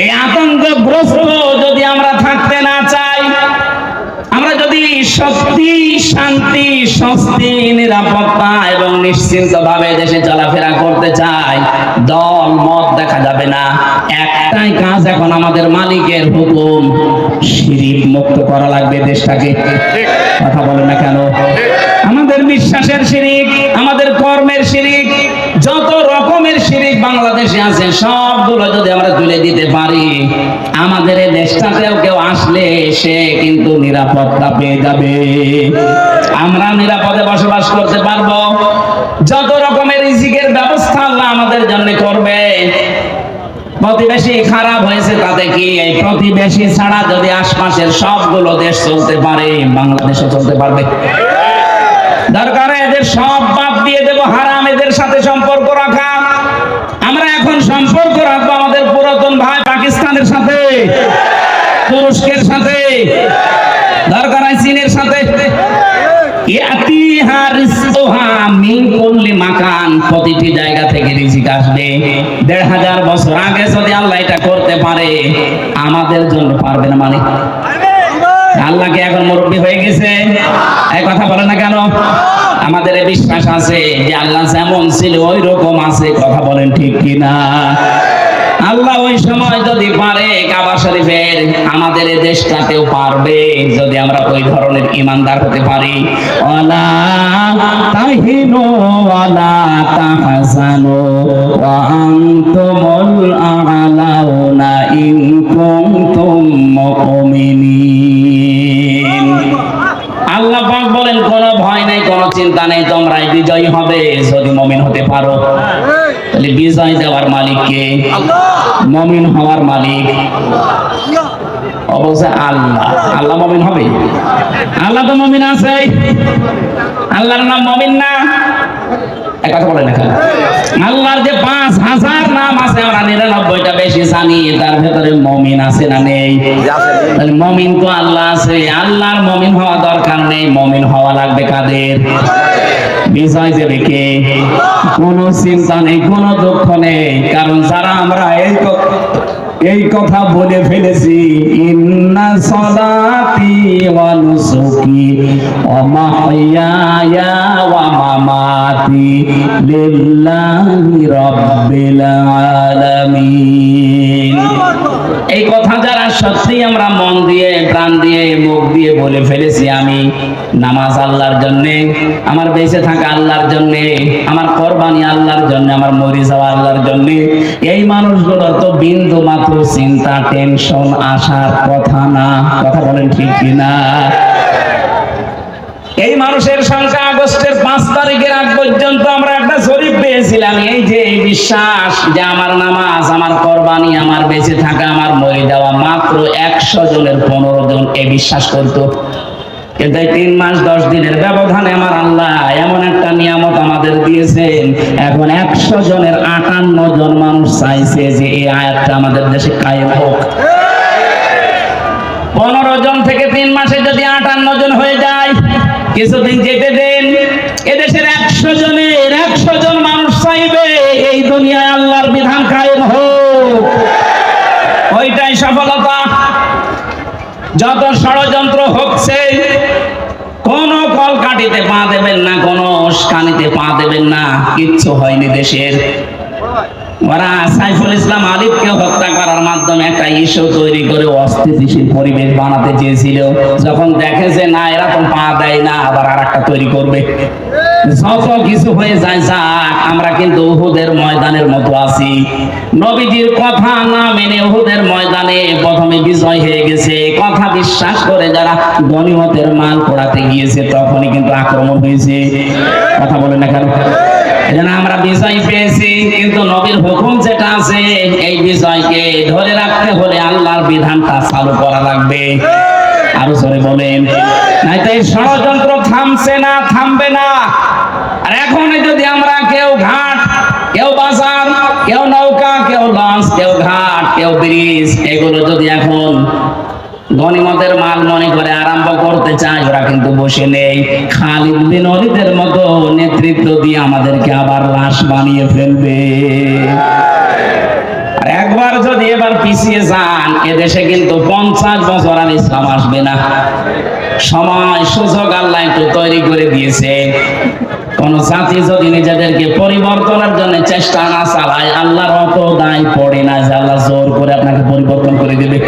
এই আতঙ্কগ্রস্ত যদি আমরা থাকতে না চাই, আমরা যদি সত্যি শান্তি, স্বস্তি, নিরাপত্তা এবং নিশ্চিন্ত ভাবে দেশে চলাফেরা করতে চাই, দল মত দেখা যাবে না। একটাই কাজ এখন আমাদের মালিকের হুকুম, শিরিক মুক্ত করা লাগবে দেশটাকে। কথা বলেন না কেন? আমাদের বিশ্বাসের শিরিক, আমাদের কর্মের শিরিক, যত রকমের শিরিক বাংলাদেশে আছে সবগুলো যদি আমরা তুলে দিতে পারি, আমাদের এই দেশটাতেও কেউ আসলে সে কিন্তু নিরাপত্তা পেয়ে যাবে। আমরা নিরাপদে বসবাস করতে পারবো। যত রকমের রিজিকের ব্যবস্থা আল্লাহ আমাদের জন্য করবে। প্রতিবেশী খারাপ হয়েছে তাতে কি? এই প্রতিবেশী ছাড়া যদি আশপাশের সবগুলো দেশ চলতে পারে, বাংলাদেশও চলতে পারবে। দরকার এদের সব বাদ দিয়ে দেব, হারাম এদের সাথে সম্পর্ক রাখা। আমরা এখন সম্পর্ক রাখবো আমাদের পুরাতন ভাই পাকিস্তানের সাথে, তুরস্কের সাথে, দরকার চীনের সাথে। প্রতিটি জায়গা থেকে রিজিক আসবে। ১৫০০ বছর আগে যদি আল্লাহ এটা করতে পারে, আমাদের জন্য পারবে না মানে? আল্লাহকে এখন মুরব্বী হয়ে গেছে, এই কথা বলে না কেন? আমাদের বিশ্বাস আছে যে আল্লাহ যেমন ছিল ওই রকম আছে। কথা বলেন ঠিক কিনা? আল্লাহ ওই সময় যদি পারে কাবা শরীফের, আমাদের এই দেশটাতেও পারবে যদি আমরা ওই ধরনের ঈমানদার হতে পারি। ওয়ালা তাহিনু ওয়ালা তাহজানু ওয়া আনতুমুল আ'লাউনা ইন কুনতুম মুমিনিন। আল্লাহ পাক বলেন কোনো ভয় নেই, কোনো চিন্তা নেই, তোমরাই বিজয়ী হবে যদি মুমিন হতে পারো। তাহলে বিজয় দেওয়ার মালিক কে? মুমিন হওয়ার মালিক অবশ্যই আল্লাহ। আল্লাহ মুমিন হবে? আল্লাহ তো মুমিন আছে, আল্লাহর নাম মুমিন না? এক কথা বলেন না। আল্লাহর যে ৫,০০০ নাম আছে, আমরা ৯৯টা বেশি জানি, তার ভেতরে মুমিন আছে না নেই? তাহলে মুমিন তো আল্লাহ আছে, আল্লাহর মুমিন হওয়া দরকার নেই, মুমিন হওয়া লাগবে কাদের? বিজয় দেবে কে? কোনো চিন্তা নেই, কোনো দুঃখ নেই, কারণ যারা আমরা এই কথা বলে ফেলেছি, ইন্না সলাতি ওয়া নুসুকি ওয়া মাহইয়ায়া ওয়া মামাতি লিল্লাহি রাব্বিল আলামিন। এই কথা যারা সত্যি আমরা মন দিয়ে, প্রাণ দিয়ে, মুখ দিয়ে বলে ফেলেছি, আমি নামাজ আল্লাহর জন্য, আমার বেঁচে থাকা আল্লাহর জন্য, আমার কোরবানি আল্লাহর জন্য, আমার মরে যাওয়া আল্লাহর জন্য, এই মানুষগুলোর তো বিন্দু মাত্র চিন্তা, টেনশন আসার কথা না। কথা বলেন ঠিক কিনা? এই মানুষের সংখ্যা আগস্টের ৫ তারিখের আগ পর্যন্ত আমরা একটা জরিপ পেয়েছিলাম। এই যে বিশ্বাস যে আমার নামাজ, আমার কোরবানি, আমার বেঁচে থাকা, আমার মরে যাওয়া, মাত্র ১০০ জনের ১৫ জন এই বিশ্বাস করত। কিন্তু এই ৩ মাস ১০ দিনের ব্যবধানে আমার আল্লাহ এমন একটা নিয়ামত আমাদের দিয়েছেন, এখন ১০০ জনের ৫৮ জন মানুষ চাইছে যে এই আয়াতটা আমাদের দেশে কায়েম হোক। ১৫ জন থেকে ৩ মাসে যদি ৫৮ জন হয়ে যায়, কিছুদিন যেতে দেন, এদেশের ১০০ জনের ১০০ জন মানুষ চাইবে এই দুনিয়ায় আল্লাহর বিধান কায়েম হোক। ওইটাই সফলতা। যত ষড়যন্ত্র হচ্ছে, কোন কল কাটিতে পা দেবেন না, কোন উস্কানিতে পা দেবেন না, কিচ্ছু হয়নি দেশের। ওরা সাইফুল ইসলাম আলিফকে হত্যা করার মাধ্যমে একটা ইস্যু তৈরি করে অস্থিতিশীল পরিবেশ বানাতে চেয়েছিল। যখন দেখে যে না, এরা তো পা দেয় না, আবার আর একটা তৈরি করবে। যত কিছু হয়ে যায় যাক, আমরা কিন্তু উহুদের ময়দানের মতো আছি। নবীজির কথা না মেনে উহুদের ময়দানে প্রথমে বিজয় হয়ে গেছে, কথা বিশ্বাস করে যারা গনিমতের মাল পোড়াতে গিয়েছে তখনই কিন্তু আক্রমণ হয়েছে। কথা বলে না কেন? এজন্য আমরা বিজয় পেয়েছি, কিন্তু নবীর হুকুম যেটা আছে এই বিজয়কে ধরে রাখতে হলে আল্লাহর বিধানটা চালু করা লাগবে। আরো জোরে বলেন, নাইতো এই ষড়যন্ত্র থামছে না, থামবে না। আর এখন যদি আমরা কেউ ঘাট, কেউ বাজার, কেউ নৌকা, কেউ লঞ্চ, কেউ ঘাট, কেউ ব্রিজ, এগুলো যদি এখন গনিমতের মাল মনে করে আরম্ভ করতে চায়, ওরা কিন্তু বসে নেই। খালিদ বিন ওয়ালিদের মতো নেতৃত্ব দিয়ে আমাদেরকে আবার লাশ বানিয়ে ফেলবে। আর একবার যদি এবার পিছিয়ে যান, এদেশে কিন্তু 50 বছর আর ইসলাম আসবে না। সময় সুযোগ আল্লাহ একটু তৈরি করে দিয়েছে। কোন জাতি যদি নিজেদেরকে পরিবর্তনের জন্য চেষ্টা না চালায়, আল্লাহর অত দায় পড়ে না যে আল্লাহ জোর করে আপনাকে পরিবর্তন করে দেবে।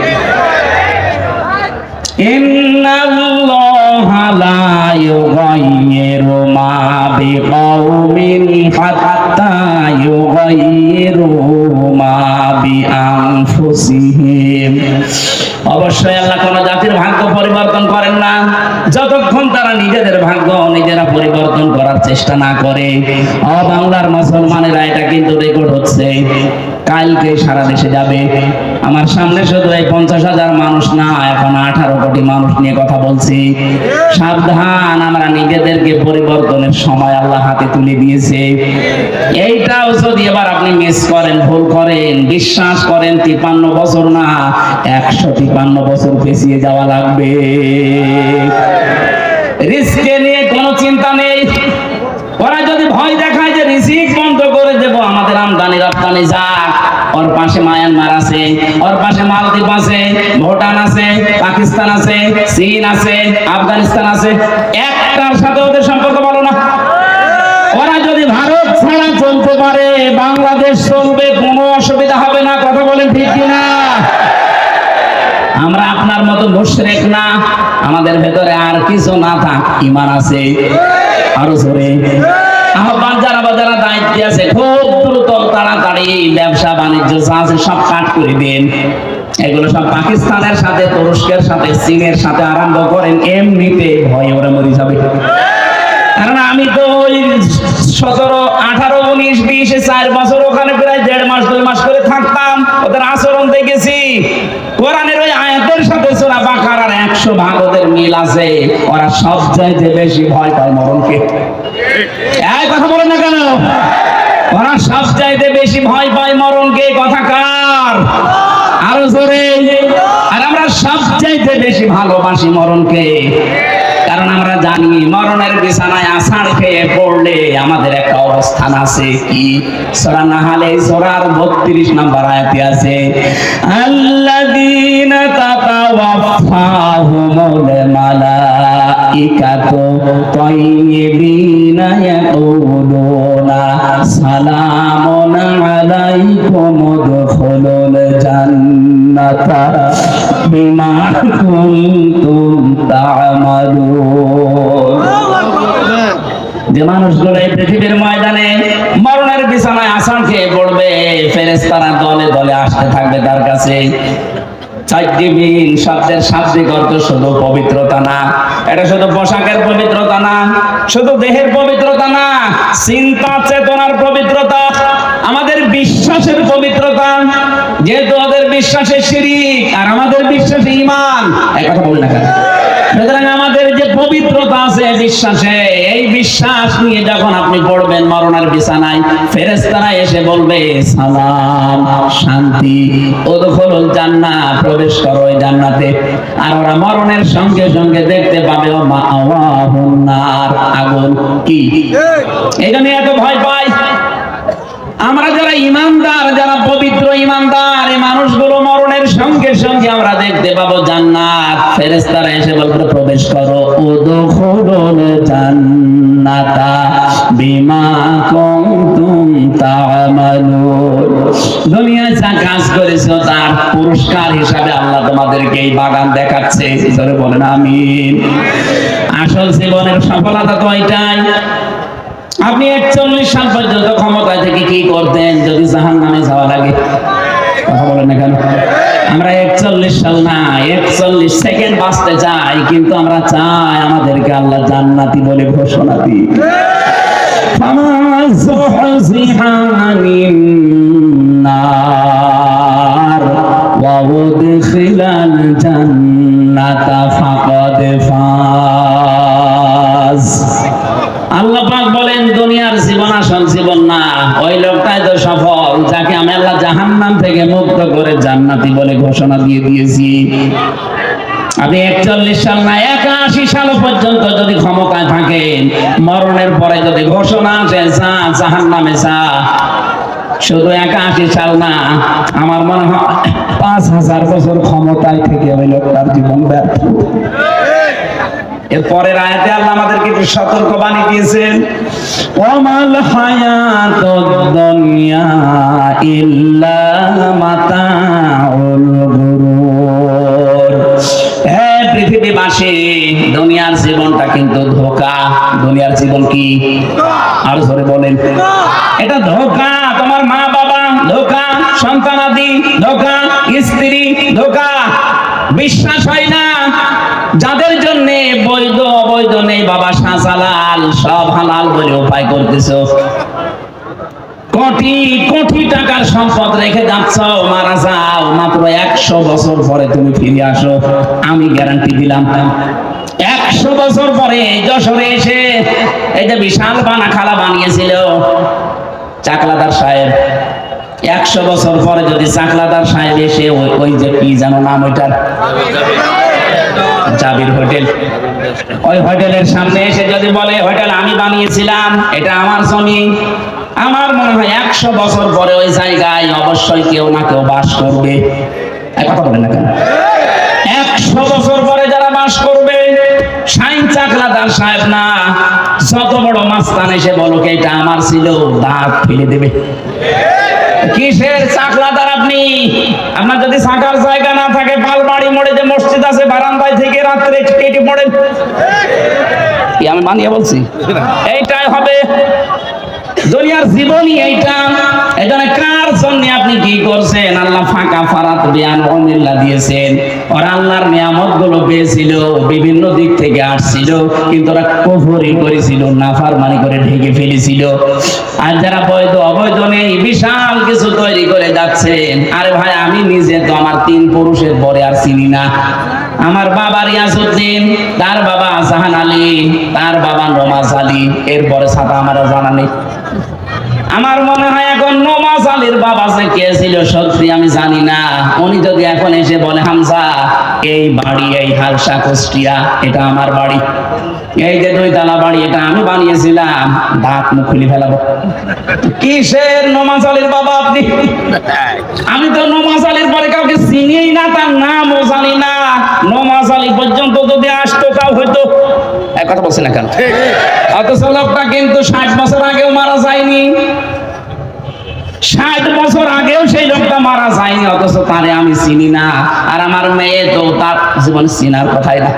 ইন্নাল্লাহা লা ইউগাইয়িরু মা বিকাউমিন হাত্তা ইউগাইয়িরু মা বিআনফুসিহিম। অবশ্যই আল্লাহ কোন জাতির ভাগ্য পরিবর্তন করেন না যতক্ষণ তারা নিজেদের ভাগ্য নিজেরা পরিবর্তন করার চেষ্টা না করে। বাংলার মুসলমানেরা, এটা কিন্তু রেকর্ড হচ্ছে, কালকে সারা দেশে যাবে। আমার সামনে শুধু এই 50,000 মানুষ না, এখন 18 কোটি মানুষ নিয়ে কথা বলছি। সাবধান, আমরা নিজেদেরকে পরিবর্তনের সময় আল্লাহ হাতে তুলে দিয়েছে। এইটাও যদি এবার আপনি মিস করেন, ভুল করেন, বিশ্বাস করেন 53 বছর না 153 বছর পেছিয়ে যাওয়া লাগবে। রিস্কে নিয়ে কোনো চিন্তা নেই। ওরা যদি ভয় দেখায় যে রিজিক বন্ধ করে দেব, আমাদের আমদানি রপ্তানি যাক, ওর পাশে মায়ানমার আছে, ওর পাশে মালদ্বীপ আছে, ভুটান আছে, পাকিস্তান আছে, চীন আছে, আফগানিস্তান আছে, একটার সাথে ওদের সম্পর্ক ভালো না। ওরা যদি ভারত ছাড়া চলতে পারে, বাংলাদেশ চলবে, কোনো অসুবিধা হবে না। কথা বলেন ঠিক কিনা? আমরা আপনার মতো মুশরিক না, আমাদের ভেতরে আর কিছু না থাক, ঈমান আছে। আরো জোরে আহ্বান, যারা দায়িত্বে আছে, খুব দ্রুত তাড়াতাড়ি ব্যবসা বাণিজ্য যা আছে সব কাট করে দিন। এগুলো সব পাকিস্তানের সাথে, তুরস্কের সাথে, চীনের সাথে আরম্ভ করেন, এমনিতে ভয়ে ওরা মরে যাবে। কারণ আমি তো ওই 17, 18, 19, 20, 4 বছর ওখানে প্রায় 1.5 মাস 2 মাস করে থাকতাম, ওদের আচরণ দেখেছি। কোরআনের ওই আয়াতের সাথে সূরা বাকারার 100 ভাগ ওদের মিল আছে। ওরা সবচাইতে বেশি ভয় পায় মরণকে। এই কথা বলেন না কেন? ওরা সবচাইতে বেশি ভয় পায় মরণকে। কথা কার? আরো জোরে। আর আমরা সবচাইতে বেশি ভালোবাসি মরণকে, কারণ আমরা জানি মরণের বিছানায় আছাড় খেয়ে পড়লে আমাদের একটা অবস্থান আছে। কি? সূরা নাহলে সূরার 32 নম্বর আয়াতে আছে, আল্লাযীনা তাতাওয়াফাহুমুল মালাইকাতু তাইয়্যিবিনা ইয়াকুলুনা সালামুন আলাইকুম উদখুলুল জান্নাতা বিমা কুনতুম তা'মালুন। যে মানুষগুলো এই পৃথিবীর ময়দানে মরণের বিছানায় আছাড় খেয়ে পড়বে, ফেরেশতারা দলে দলে আসতে থাকবে তার কাছে। চাইদিবিন শব্দের শাব্দিক অর্থ শুধু পবিত্রতা না, এটা শুধু পোশাকের পবিত্রতা না, শুধু দেহের পবিত্রতা না, চিন্তা চেতনার পবিত্রতা, আমাদের বিশ্বাসের পবিত্রতা। যেহেতু ওদের বিশ্বাসে শিরক আর আমাদের বিশ্বাসে ঈমান, এই কথা বলি না কেন? সুতরাং আমাদের যে পবিত্রতা আছে বিশ্বাসে, এই বিশ্বাস নিয়ে যখন আপনি পড়বেন মরণের বিছানায়, ফেরেশতারা এসে বলবে সালাম, শান্তি, উদখুলুল জান্নাহ, প্রবেশ করো এই জান্নাতে। আর ওরা মরণের সঙ্গে সঙ্গে দেখতে পাবে মাআওয়াহুন নার, আগুন। কি এই জন্য এত ভয় পাই আমরা যারা ঈমানদার, যারা পবিত্র ঈমানদার, এই মানুষগুলো মরণের সঙ্গে সঙ্গে আমরা দেখতে পাবো জান্নাত। ফেরেশতারা এসে বলবে প্রবেশ করো, উদখুলুল জান্নাতা বিমা কুনতুম তা'মালুন। দুনিয়ায় যা কাজ করেছো তার পুরস্কার হিসাবে আল্লাহ তোমাদেরকে এই বাগান দেখাচ্ছে। ধরে বলেন আমিন। আসল জীবনের সফলতা তো এটাই। আপনি 41 সাল পর্যন্ত ক্ষমতায় থেকে কি করতেন যদি জাহান্নামে যাওয়া লাগে? কথা বলেন না কেন? আমরা 41 সাল না 41 সেকেন্ড বাঁচতে চাই, কিন্তু আমরা চাই আমাদেরকে আল্লাহ জান্নাতি বলে ঘোষণা দিই। আল্লাহ পাক বলেন দুনিয়ার জীবন আসল জীবন না, ওই লোকটাই তো সফল যাকে আমি আল্লাহ জাহান্নাম থেকে মুক্ত করে জান্নাতি বলে ঘোষণা দিয়ে দিয়েছি। আপনি 41 সাল না 81 সাল পর্যন্ত যদি ক্ষমতায় থাকেন, মরণের পরে যদি ঘোষণা আসে যা জাহান্নামে যা, শুধু 81 সাল না, আমার মনে হয় 5000 বছর ক্ষমতায় থেকে ওই লোকটার জীবন ব্যর্থ। এর পরের আয়াতে আল্লাহ আমাদেরকে একটু সতর্ক বাণী দিয়েছেন, ওয়ামাল হায়াতুদ দুনিয়া ইল্লা মাতাউল গুরুর। হে পৃথিবীবাসী, দুনিয়ার জীবনটা কিন্তু ধোঁকা। দুনিয়ার জীবন কি? আর জোরে বলেন। এটা ধোঁকা। তোমার মা বাবা ধোঁকা, সন্তানাদি ধোঁকা, স্ত্রী ধোঁকা। বিশ্বাস হয় না যাদের জন্য বৈধ অবৈধ নেই, বাবা শাহজালাল সব হালাল বলে উপায় করতেছো। কোটি কোটি টাকার সম্পদ রেখে যাচ্ছ, মারা যাও, মাত্র 100 বছর পরে তুমি ফিরে আসো, আমি গ্যারান্টি দিলাম। 100 বছর পরে যশোরে এসে এই যে বিশাল বানা খালা বানিয়েছিল চাকলাদার সাহেব, 100 বছর পরে যদি চাকলাদার সাহেব এসে ওই যে কি জানো নাম ওইটার, জাবির হোটেল, ওই হোটেলের সামনে এসে যদি বলে হোটেল আমি বানিয়েছিলাম, এটা আমার জমি, আমার মনে হয় 100 বছর পরে ওই জায়গায় অবশ্যই কেউ না কেউ বাস করবে। কথা বলেন না কেন? 100 বছর পরে যারা বাস করবে, শাইন চাকলাদার সাহেব না, যত বড় মাস্তান এসে বলো এটা আমার ছিল, দাঁত ফেলে দেবে। কিসের চাকলাদার আপনি? আপনার যদি থাকার জায়গা না থাকে, পালবাড়ি মোড়ে যে মসজিদ আছে, বারান্দায় থেকে রাত্রে কেটে পড়েন। কি আমি বানিয়ে বলছি? এইটাই হবে দুনিয়ার জীবনই এইটা। এজন্য কার জন্য আপনি কি করছেন? আল্লাহ ফাঁকা ফারাত বিয়ান অমিল্লা দিয়েছেন। ওরা আল্লাহর নিয়ামত গুলো পেয়েছিল, বিভিন্ন দিক থেকে আসছিল, কিন্তু ওরা কুফরি করেছিল, নাফরমানি করে ঢেকে ফেলেছিল। আর যারা বৈধ অবৈধ নেই, বিশাল কিছু তৈরি করে যাচ্ছেন। আরে ভাই, আমি নিজে তো আমার 3 পুরুষের পরে আর চিনি না। আমার বাবা রিয়াজউদ্দিন, তার বাবা জাহান আলী, তার বাবা নমাজ আলী, এরপরে ছাতা আমার জানা নেই। আমার মনে হয় এখন নমাজ আলীর বাবা যে কে ছিল সত্যি আমি জানি না। উনি যদি এখন এসে বলে হামজা এই বাড়ি, এই হালসা কুষ্টিয়া, এটা আমার বাড়ি, এই যে 2 তলা বাড়ি এটা আমি বানিয়েছিলাম, দাঁত মুখ খুলে ফেলাবো। কিসের নমাজ আলীর বাবা আপনি? আমি তো নমাজ আলীর পরে কাউকে চিনিই না, তার নামও জানি না। নমাজ আলী পর্যন্ত যদি আসতো তাও হয়তো। এক কথা বলছি না কেন? অথচ লোকটা কিন্তু 60 বছর আগেও মারা যায়নি, 60 বছর আগেও সেই লোকটা মারা যায়নি, অথচ তারে আমি চিনি না। আর আমার মেয়ে তো তার জীবন চিনার কথাই না।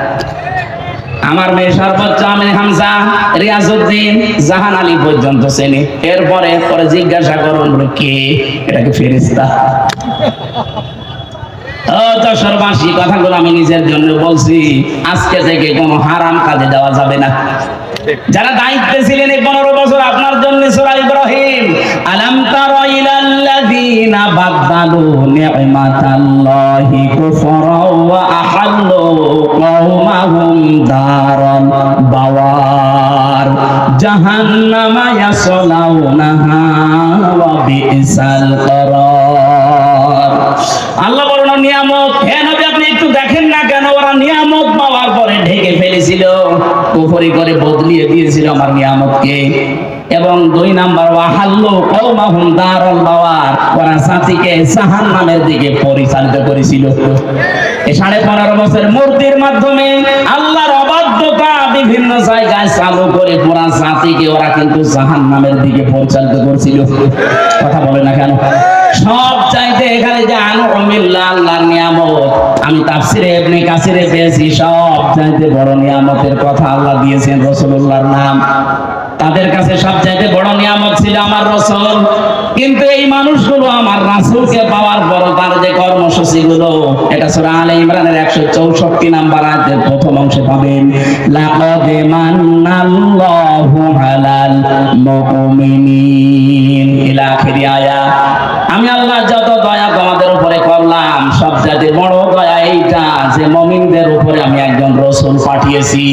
আমার মেয়ে সর্বোচ্চ আমির হামজা, রিয়াজউদ্দিন, জাহান আলী পর্যন্ত চেনে। এরপরে পরে জিজ্ঞাসা করুন কে? এটা কি ফেরেশতা? যশোরবাসী, কথাগুলো আমি নিজের জন্য বলছি। আজকে থেকে কোনো হারাম কাজে যাওয়া যাবে না। যারা দায়িত্বে ছিলেন এই 15 বছর, আপনার জন্য সূরা ইব্রাহিম, আলাম তারা ইলাল্লাযীনা বাদদালু নি'মাতাল্লাহি কুফরা ওয়া আহাল্লু কওমাহুম দারাল বাওয়ার জাহান্নামা ইয়াসলাউনাহা ওয়া বিসাল করার। আল্লাহ বলেন নিয়ামত, হে নবী আপনি একটু দেখেন না কেন ওরা নিয়ামত পাওয়ার পরে ঢেকে ফেলেছিল, কুফরি করে বদলিয়ে দিয়েছিল আমার নিয়ামতকে। এবং 2 নাম্বার ওয়াহাল্লু কওমাহুম দারাল বাওয়ার, ওরা জাতিকে জাহান্নামের দিকে পরিচালিত করেছিল। এই 15.5 বছর মূর্তির মাধ্যমে আল্লাহর অবাধ্যতা বিভিন্ন জায়গায় চালু করে পুরা জাতিকে ওরা কিন্তু জাহান্নামের দিকে পরিচালিত করেছিল। কথা বলে না কেন? সব চাইতে এখানে যে আনউমিল্লাহ আল্লাহর নিয়ামত, আমি তাফসিরে ইবনে কাসিরে পেয়েছি সব চাইতে বড় নিয়ামতের কথা আল্লাহ দিয়েছেন রাসূলুল্লাহর নাম। তাদের কাছে সবচাইতে বড় নিয়ামত ছিল আমার রাসূল। কিন্তু এই মানুষগুলো আমার রাসূলকে পাওয়ার পর তার যে কর্মসূচিগুলো, এটা সূরা আলে ইমরানের 164 নম্বর আয়াতের প্রথম অংশে পাবেন, লাকাদ মান্নাল্লাহু আলাল মুমিনিন ইলা আখিরি আয়াত। আমি আল্লাহ যত দয়া তোমাদের উপরে করলাম, সবচাইতে বড় দয়া এইটা যে মুমিনদের উপরে আমি একজন রাসূল পাঠিয়েছি।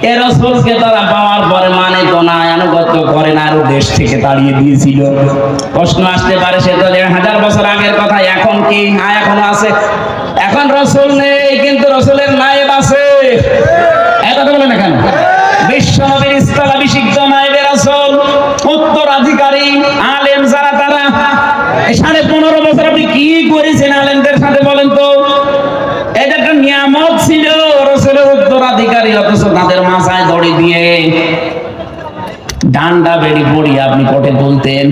এই রাসূলকে তারা পাওয়ার পরে মানে তো না, আনুগত্য করে না, আর দেশ থেকে তাড়িয়ে দিয়েছিল। প্রশ্ন আসতে পারে, সে তো 1000 বছর আগের কথা, এখন কি? হ্যাঁ, এখনো আছে। এখন রাসূল নেই, কিন্তু রাসূলের নায়েব আছে। এই কথা বলেন না কেন? বিশ্ব নবীর স্থলাভিষিক্ত নায়েবে রাসূল, উত্তরাধিকারী আলেম যারা, তারা 15.5 বছর আপনি কি করেছেন আলেমদের সাথে বলেন তো? এটা একটা নিয়ামত ছিল, রাসূলের উত্তরাধিকারী, অথচ তাদের মাথায় দড়ি দিয়ে ডান্ডা বেড়ি পড়িয়ে আপনি কোটে তুলতেন।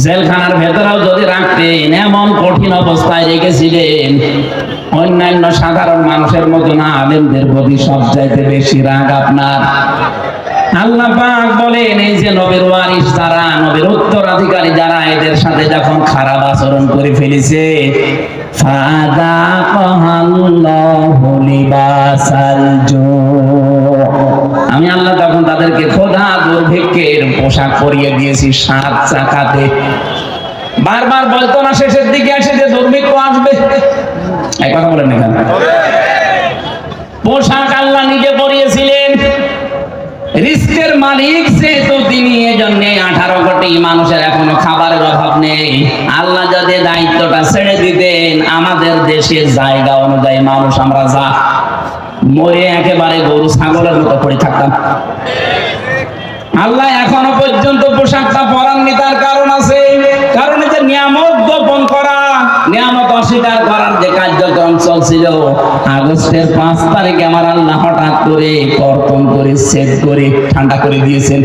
জেলখানার ভেতরেও যদি রাখতেন, এমন কঠিন অবস্থায় রেখেছিলেন। অন্যান্য সাধারণ মানুষের মতো না, আলেমদের প্রতি সবচাইতে বেশি রাগ আপনার। আল্লাহ পাক বলেন, এই যে নবীর ওয়ারিস যারা, নবীর উত্তরাধিকারী যারা, এদের সাথে যখন খারাপ আচরণ করে ফেলেছে, ফাযাকাল্লাহু লিবাসাল জু', আমি আল্লাহ তখন তাদেরকে ক্ষুধা দুর্ভিক্ষের পোশাক পরিয়ে দিয়েছি 7 চাকাতে। বারবার বলতো না শেষের দিকে এসে যে দুর্ভিক্ষ আসবে? এই কথা বলেন না কেন? পোশাক আল্লাহ নিজে পরিয়েছিলেন। রিস্কের মালিক যেহেতু তিনি, এজন্য 18 কোটি মানুষের এখনো খাবারের অভাব নেই। আল্লাহ যদি দায়িত্বটা ছেড়ে দিতেন, আমাদের দেশে জায়গা অনুযায়ী মানুষ আমরা যা মরে একেবারে গরু ছাগলের মতো পড়ে থাকতাম। আল্লাহ এখনো পর্যন্ত পোশাকটা পরাননি, তার কারণ আছে। কারণ যে নিয়ামত গোপন করা, নিয়ামত অস্বীকার করার যে কার্যক্রম চলছিল, আগস্টের 5 তারিখে আমার আল্লাহ হঠাৎ করে কর্তন করে সেট করে ঠান্ডা করে দিয়েছেন।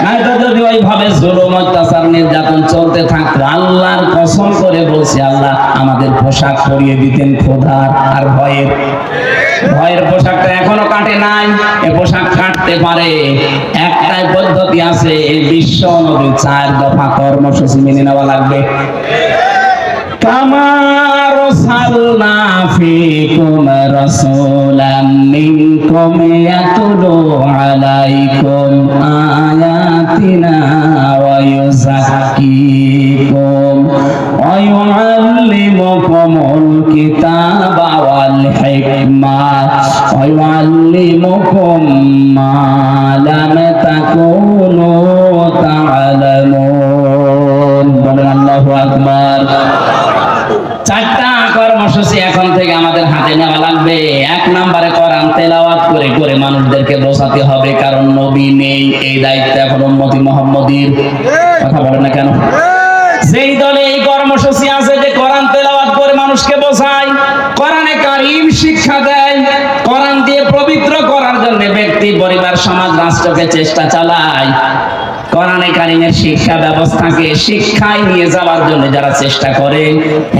নয়তো যদি ওইভাবে জুলুম অত্যাচার নির্যাতন চলতে থাকতো, আল্লাহর কসম করে বলছি, আল্লাহ আমাদের পোশাক পরিয়ে দিতেন ক্ষুধার আর ভয়ের। ভয়ের পোশাকটা এখনো কাটে নাই। এ পোশাক কাটতে পারে, একটাই পদ্ধতি আছে, বিশ্ব নবীর 4 দফা কর্মসূচি মেনে নেওয়া লাগবে। কামা আরসালনা ফীকুম রাসূলাম মিনকুম ইয়াতলু আলাইকুম আয়াতিনা ওয়া ইউযাক্কিকুম ওয়া ইউআল্লিমুকুমুল কিতাবা ওয়াল হিকমা ওয়া ইউআল্লিমুকুম মা লাম তাকুনু তা'লামুন। বলেন আল্লাহু আকবার। 4টা কর্মসূচি এখন থেকে আমাদের হাতে নেওয়া লাগবে। 1 নম্বরে কোরআন তেলাওয়াত করে করে মানুষদেরকে বোঝাতে হবে, কারণ নবী নেই, এই দায়িত্ব এখন উম্মতি মুহাম্মদীর। কথা বলেন না কেন? যেই দলে এই কর্মসূচি আছে যে কোরআন তেলাওয়াত করে মানুষকে বোঝায়, কোরআনে কারীম শিক্ষা দেয়, কোরআন দিয়ে পবিত্র করার জন্য ব্যক্তি, পরিবার, সমাজ, রাষ্ট্রকে চেষ্টা চালায়, কোরআনে কারীমের শিক্ষা ব্যবস্থাকে শিক্ষায় নিয়ে যাওয়ার জন্য যারা চেষ্টা করে,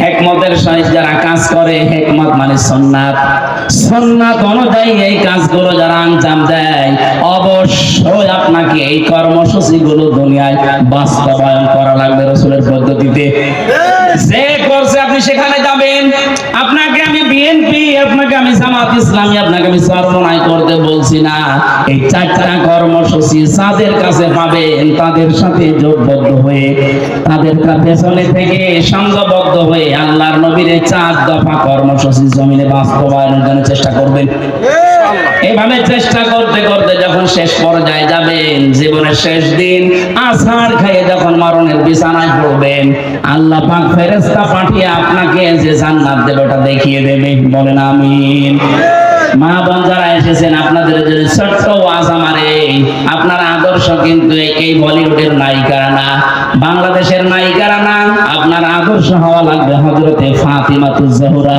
হিকমতের সহিত যারা কাজ করে, হিকমত মানে সুন্নাত, সুন্নাত অনুযায়ী এই কাজগুলো যারা আঞ্জাম দেয়, অবশ্যই আপনাকে এই কর্মসূচিগুলো দুনিয়ায় বাস্তবায়ন করা লাগবে রাসূলের পদ্ধতিতে। যে করছে আপনি সেখানে যাবেন। আপনাকে আমি বিএনপি, আপনাকে আমি জামাত ইসলামী, আপনাকে আমি চরমনাই করতে বলছি না। এই 4টা কর্মসূচি যাদের কাছে পাবেন, তাদের সাথে জোটবদ্ধ হয়ে, তাদের পেছনে থেকে সংঘবদ্ধ হয়ে আল্লাহর নবীর 4 দফা কর্মসূচি জমিনে বাস্তবায়নের জন্য চেষ্টা করবেন। এইভাবে চেষ্টা করতে করতে যখন শেষ পর্যায়ে যাবেন, জীবনের শেষ দিন, আছাড় খেয়ে যখন মরণের বিছানায় পড়বেন, আল্লাহ পাক ফেরেশতা পাঠিয়ে আপনাকে যে জান্নাত দেবে ওটা দেখিয়ে দেবে। বলেন আমিন। মা বোন যারা এসেছেন, আপনাদের জন্য ছোট্ট ওয়াজ আমার এই, আপনার আদর্শ কিন্তু এই বলিউডের নায়িকারা না, বাংলাদেশের নায়িকারা না, আপনার আদর্শ হওয়া লাগবে হযরতে ফাতিমাতুজ জোহরা।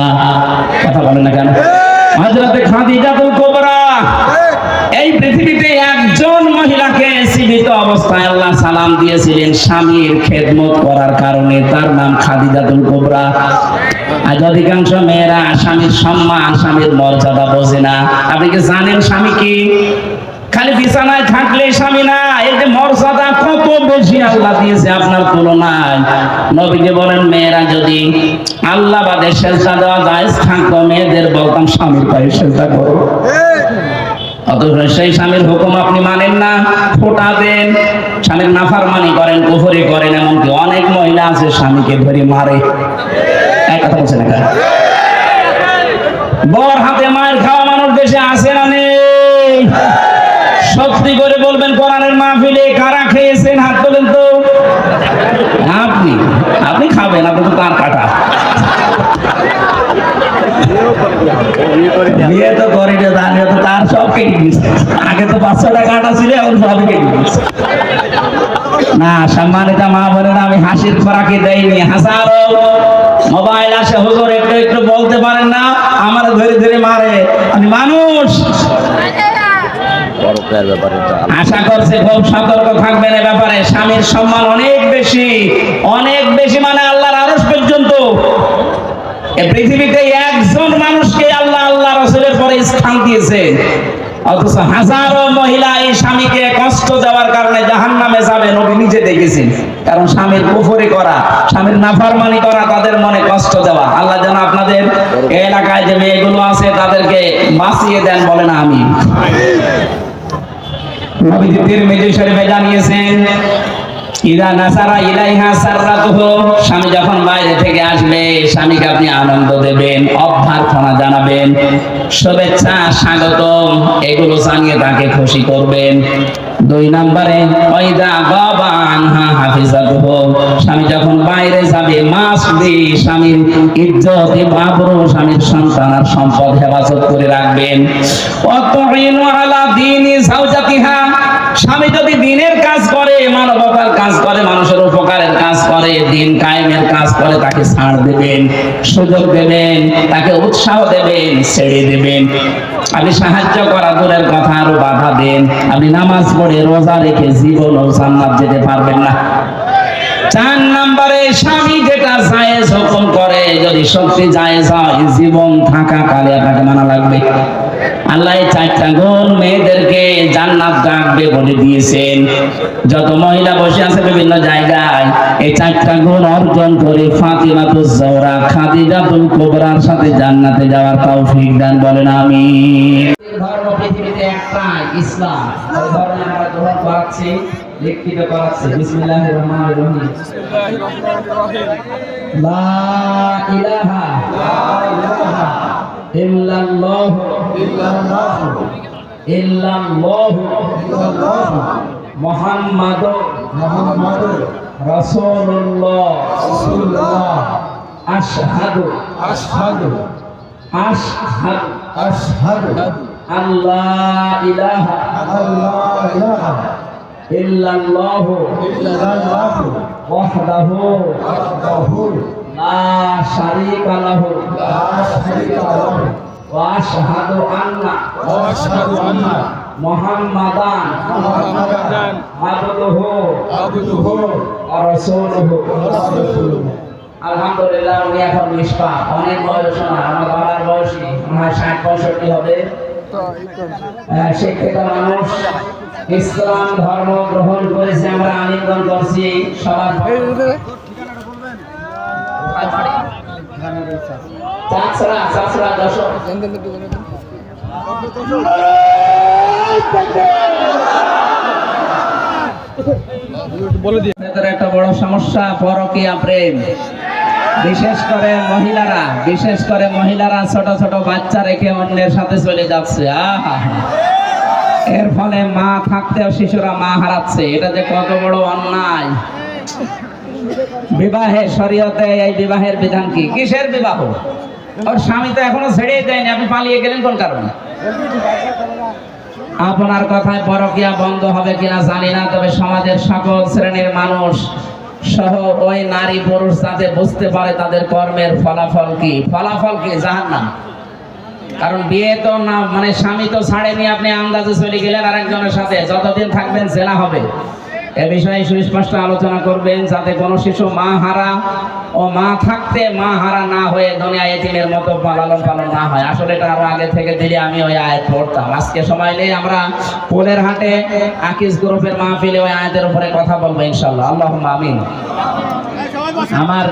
কথা বলেন না কেন? হযরতে খাদিজাতুল কুবরা। এই পৃথিবীতে একজন মহিলাকে জীবিত অবস্থায় আল্লাহ সালাম দিয়েছিলেন স্বামীর খেদমত করার কারণে, তার নাম খাদিজাতুল কুবরা। আজ অধিকাংশ মেয়েরা স্বামীর সম্মান, স্বামীর মর্যাদা বোঝে না। আপনি কি জানেন স্বামী কি? খালি বিছানায় থাকলে স্বামী না, এর যে মর্যাদা কত বেশি আল্লাহ দিয়েছে আপনার তুলনায়। নবীজি বলেন মেয়েরা যদি আল্লাহ বাদে সেজদা দেওয়া যায় থাকতো, মেয়েদের বলতাম স্বামীর পায়ে সেজদা করো। অথচ সেই স্বামীর হুকুম আপনি মানেন না, ফোঁটা দেন, স্বামীর নাফরমানি করেন, কুফরি করেন। এমনকি অনেক মহিলা আছে স্বামীকে ধরে মারে। এক কথা বলছেন না, বর হাতে মায়ের খাওয়া মানুষ দেশে আছে না নেই? সত্যি করে বলবেন, কোরআনের মাহফিলে কারা খেয়েছেন হাত তোলেন তো। আপনি খাবেন, আপনি তো তার কাটা। বিয়ে তো করি তো তার সব কেটে দিচ্ছে। আগে তো 500 টাকা কাটা ছিল, এখন সব কেটে দিচ্ছে। না সম্মানিত মা বোনেরা, আমি হাসির খোরাকি দেয়নি। হাজারো মোবাইল আসে, হুজুর একটু একটু বলতে পারেন না, আমার ধরে ধরে মারে। আমি মানুষ, আশা করছে খুব সতর্ক থাকবেন এ ব্যাপারে। স্বামীর সম্মান অনেক বেশি, অনেক বেশি, মানে আল্লাহর আরশ পর্যন্ত। এই পৃথিবীতে একজন মানুষকে আল্লাহ আল্লাহ রাসূলের পরে স্থান দিয়েছে, অথচ হাজারো মহিলা এই স্বামীকে কষ্ট দেওয়ার কারণে জাহান্নামে যাবে। নবী নিজে দেখেছেন। কারণ স্বামীর কুফরি করা, স্বামীর নাফরমানি করা, তাদের মনে কষ্ট দেওয়া। আল্লাহ যেন আপনাদের এলাকায় যে মেয়েগুলো আছে তাদেরকে বাঁচিয়ে দেন, বলেন আমিন। নবীজি তিরমিজি শরীফে জানিয়েছেন, ইদা নাসারা ইলাইহা সাররাতুহু, স্বামী যখন বাইরে থেকে আসবে স্বামীকে আপনি আনন্দ দেবেন, অভ্যর্থনা জানাবেন, শুভেচ্ছা, স্বাগতম এগুলো জানিয়ে তাকে খুশি করবেন। 2 নম্বরে ওয়াইদা গাবা আনহা হাফিজাতুহু, স্বামী যখন বাইরে যাবে মাসবি স্বামীর ইজ্জত, আবরু, স্বামীর সন্তান আর সম্পদ হেফাজত করে রাখবেন। ওয়াতুইনু আলা দীনি যাওজাতিহা, স্বামী যদি দিনের কাজ করে, মানবতার কাজ করে, মানুষের উপকারের কাজ করে, দিন কায়েমের কাজ করে, তাকে ছাড় দেবেন, সুযোগ দেবেন, তাকে উৎসাহ দেবেন, ছেড়ে দেবেন। আপনি সাহায্য করা দূরের কথা, আরো বাধা দেন। আপনি নামাজ পড়ে রোজা রেখে জীবনও জান্নাত যেতে পারবেন না। 4 নম্বরে স্বামী যেটা জায়েজ হুকুম করে, যদি শক্তি জায়েজ হয়, জীবন থাকা কালে আপনাকে মানা লাগবে। আল্লাহ এই 4টা গুণ মেয়েদেরকে জান্নাত ডাকবে বলে দিয়েছেন। যত মহিলা বসে আছে বিভিন্ন জায়গায়, এই 4টা গুণ অর্জন করে ফাতিমাতুজ জোহরা, খাদিজাতুল কুবরার সাথে জান্নাতে যাওয়ার তৌফিক দান, বলেন আমিন। ধর্ম পৃথিবীতে একটাই, ইসলাম। এই ধর্মে আমরা গ্রহণ করাচ্ছি, লিখিত করাচ্ছি। বিসমিল্লাহির রহমানির রহিম। লা ইলাহা ইল্লাল্লাহু মুহাম্মাদুর রাসূলুল্লাহ। আশহাদু আল্লাহ ইলাহা ইল্লাল্লাহু ওয়াহদাহু লা শারীকা লাহু ওয়া আশহাদু আন্না মুহাম্মাদান আবদুহু ওয়া রাসূলুহু। আলহামদুলিল্লাহ, উনি এখন নিষ্পাপ, অনেক বয়স না, আমার বাবার বয়সী, আমার 60-65 হবে। শিক্ষিত মানুষ, ইসলাম ধর্ম গ্রহণ করেছে, আমরা আলিঙ্গন করছি। সবার চাচরা দর্শক একটা বড় সমস্যা পরকীয়া প্রেম। বিশেষ করে মহিলারা ছোট ছোট বাচ্চা রেখে অন্যের সাথে চলে যাচ্ছে। এর ফলে মা থাকতেও শিশুরা মা হারাচ্ছে। এটা যে কত বড় অন্যায়। বিবাহে শরীয়তে এই বিবাহের বিধান কি? কিসের বিবাহ? ওর স্বামী তো এখনো ছেড়েই দেয়নি, আপনি পালিয়ে গেলেন কোন কারণে? আপনার কথায় পরকীয়া বন্ধ হবে কিনা জানি না, তবে সমাজের সকল শ্রেণীর মানুষ সহ ওই নারী পুরুষ যাতে বুঝতে পারে তাদের কর্মের ফলাফল কি জাহান্নাম। কারণ বিয়ে তো না, মানে স্বামী তো ছাড়েনি, আপনি আন্দাজে চলে গেলেন আরেকজনের সাথে, যতদিন থাকবেন জেনা হবে। এ বিষয়ে সুস্পষ্ট আলোচনা করবেন যাতে কোনো শিশু মা হারা ও মা থাকতে মা হারা না হয়ে দুনিয়া এতিমের মতো লালন পালন না হয়। আসলে এটা আরো আগে থেকে দিলে আমি ওই আয়াত পড়তাম। আজকে সময় নেই, আমরা পোলের হাটে আকিস গ্রুপের মাহফিলে ওই আয়াতের উপরে কথা বলবো ইনশাআল্লাহ। আল্লাহুম্মা আমিন। আমার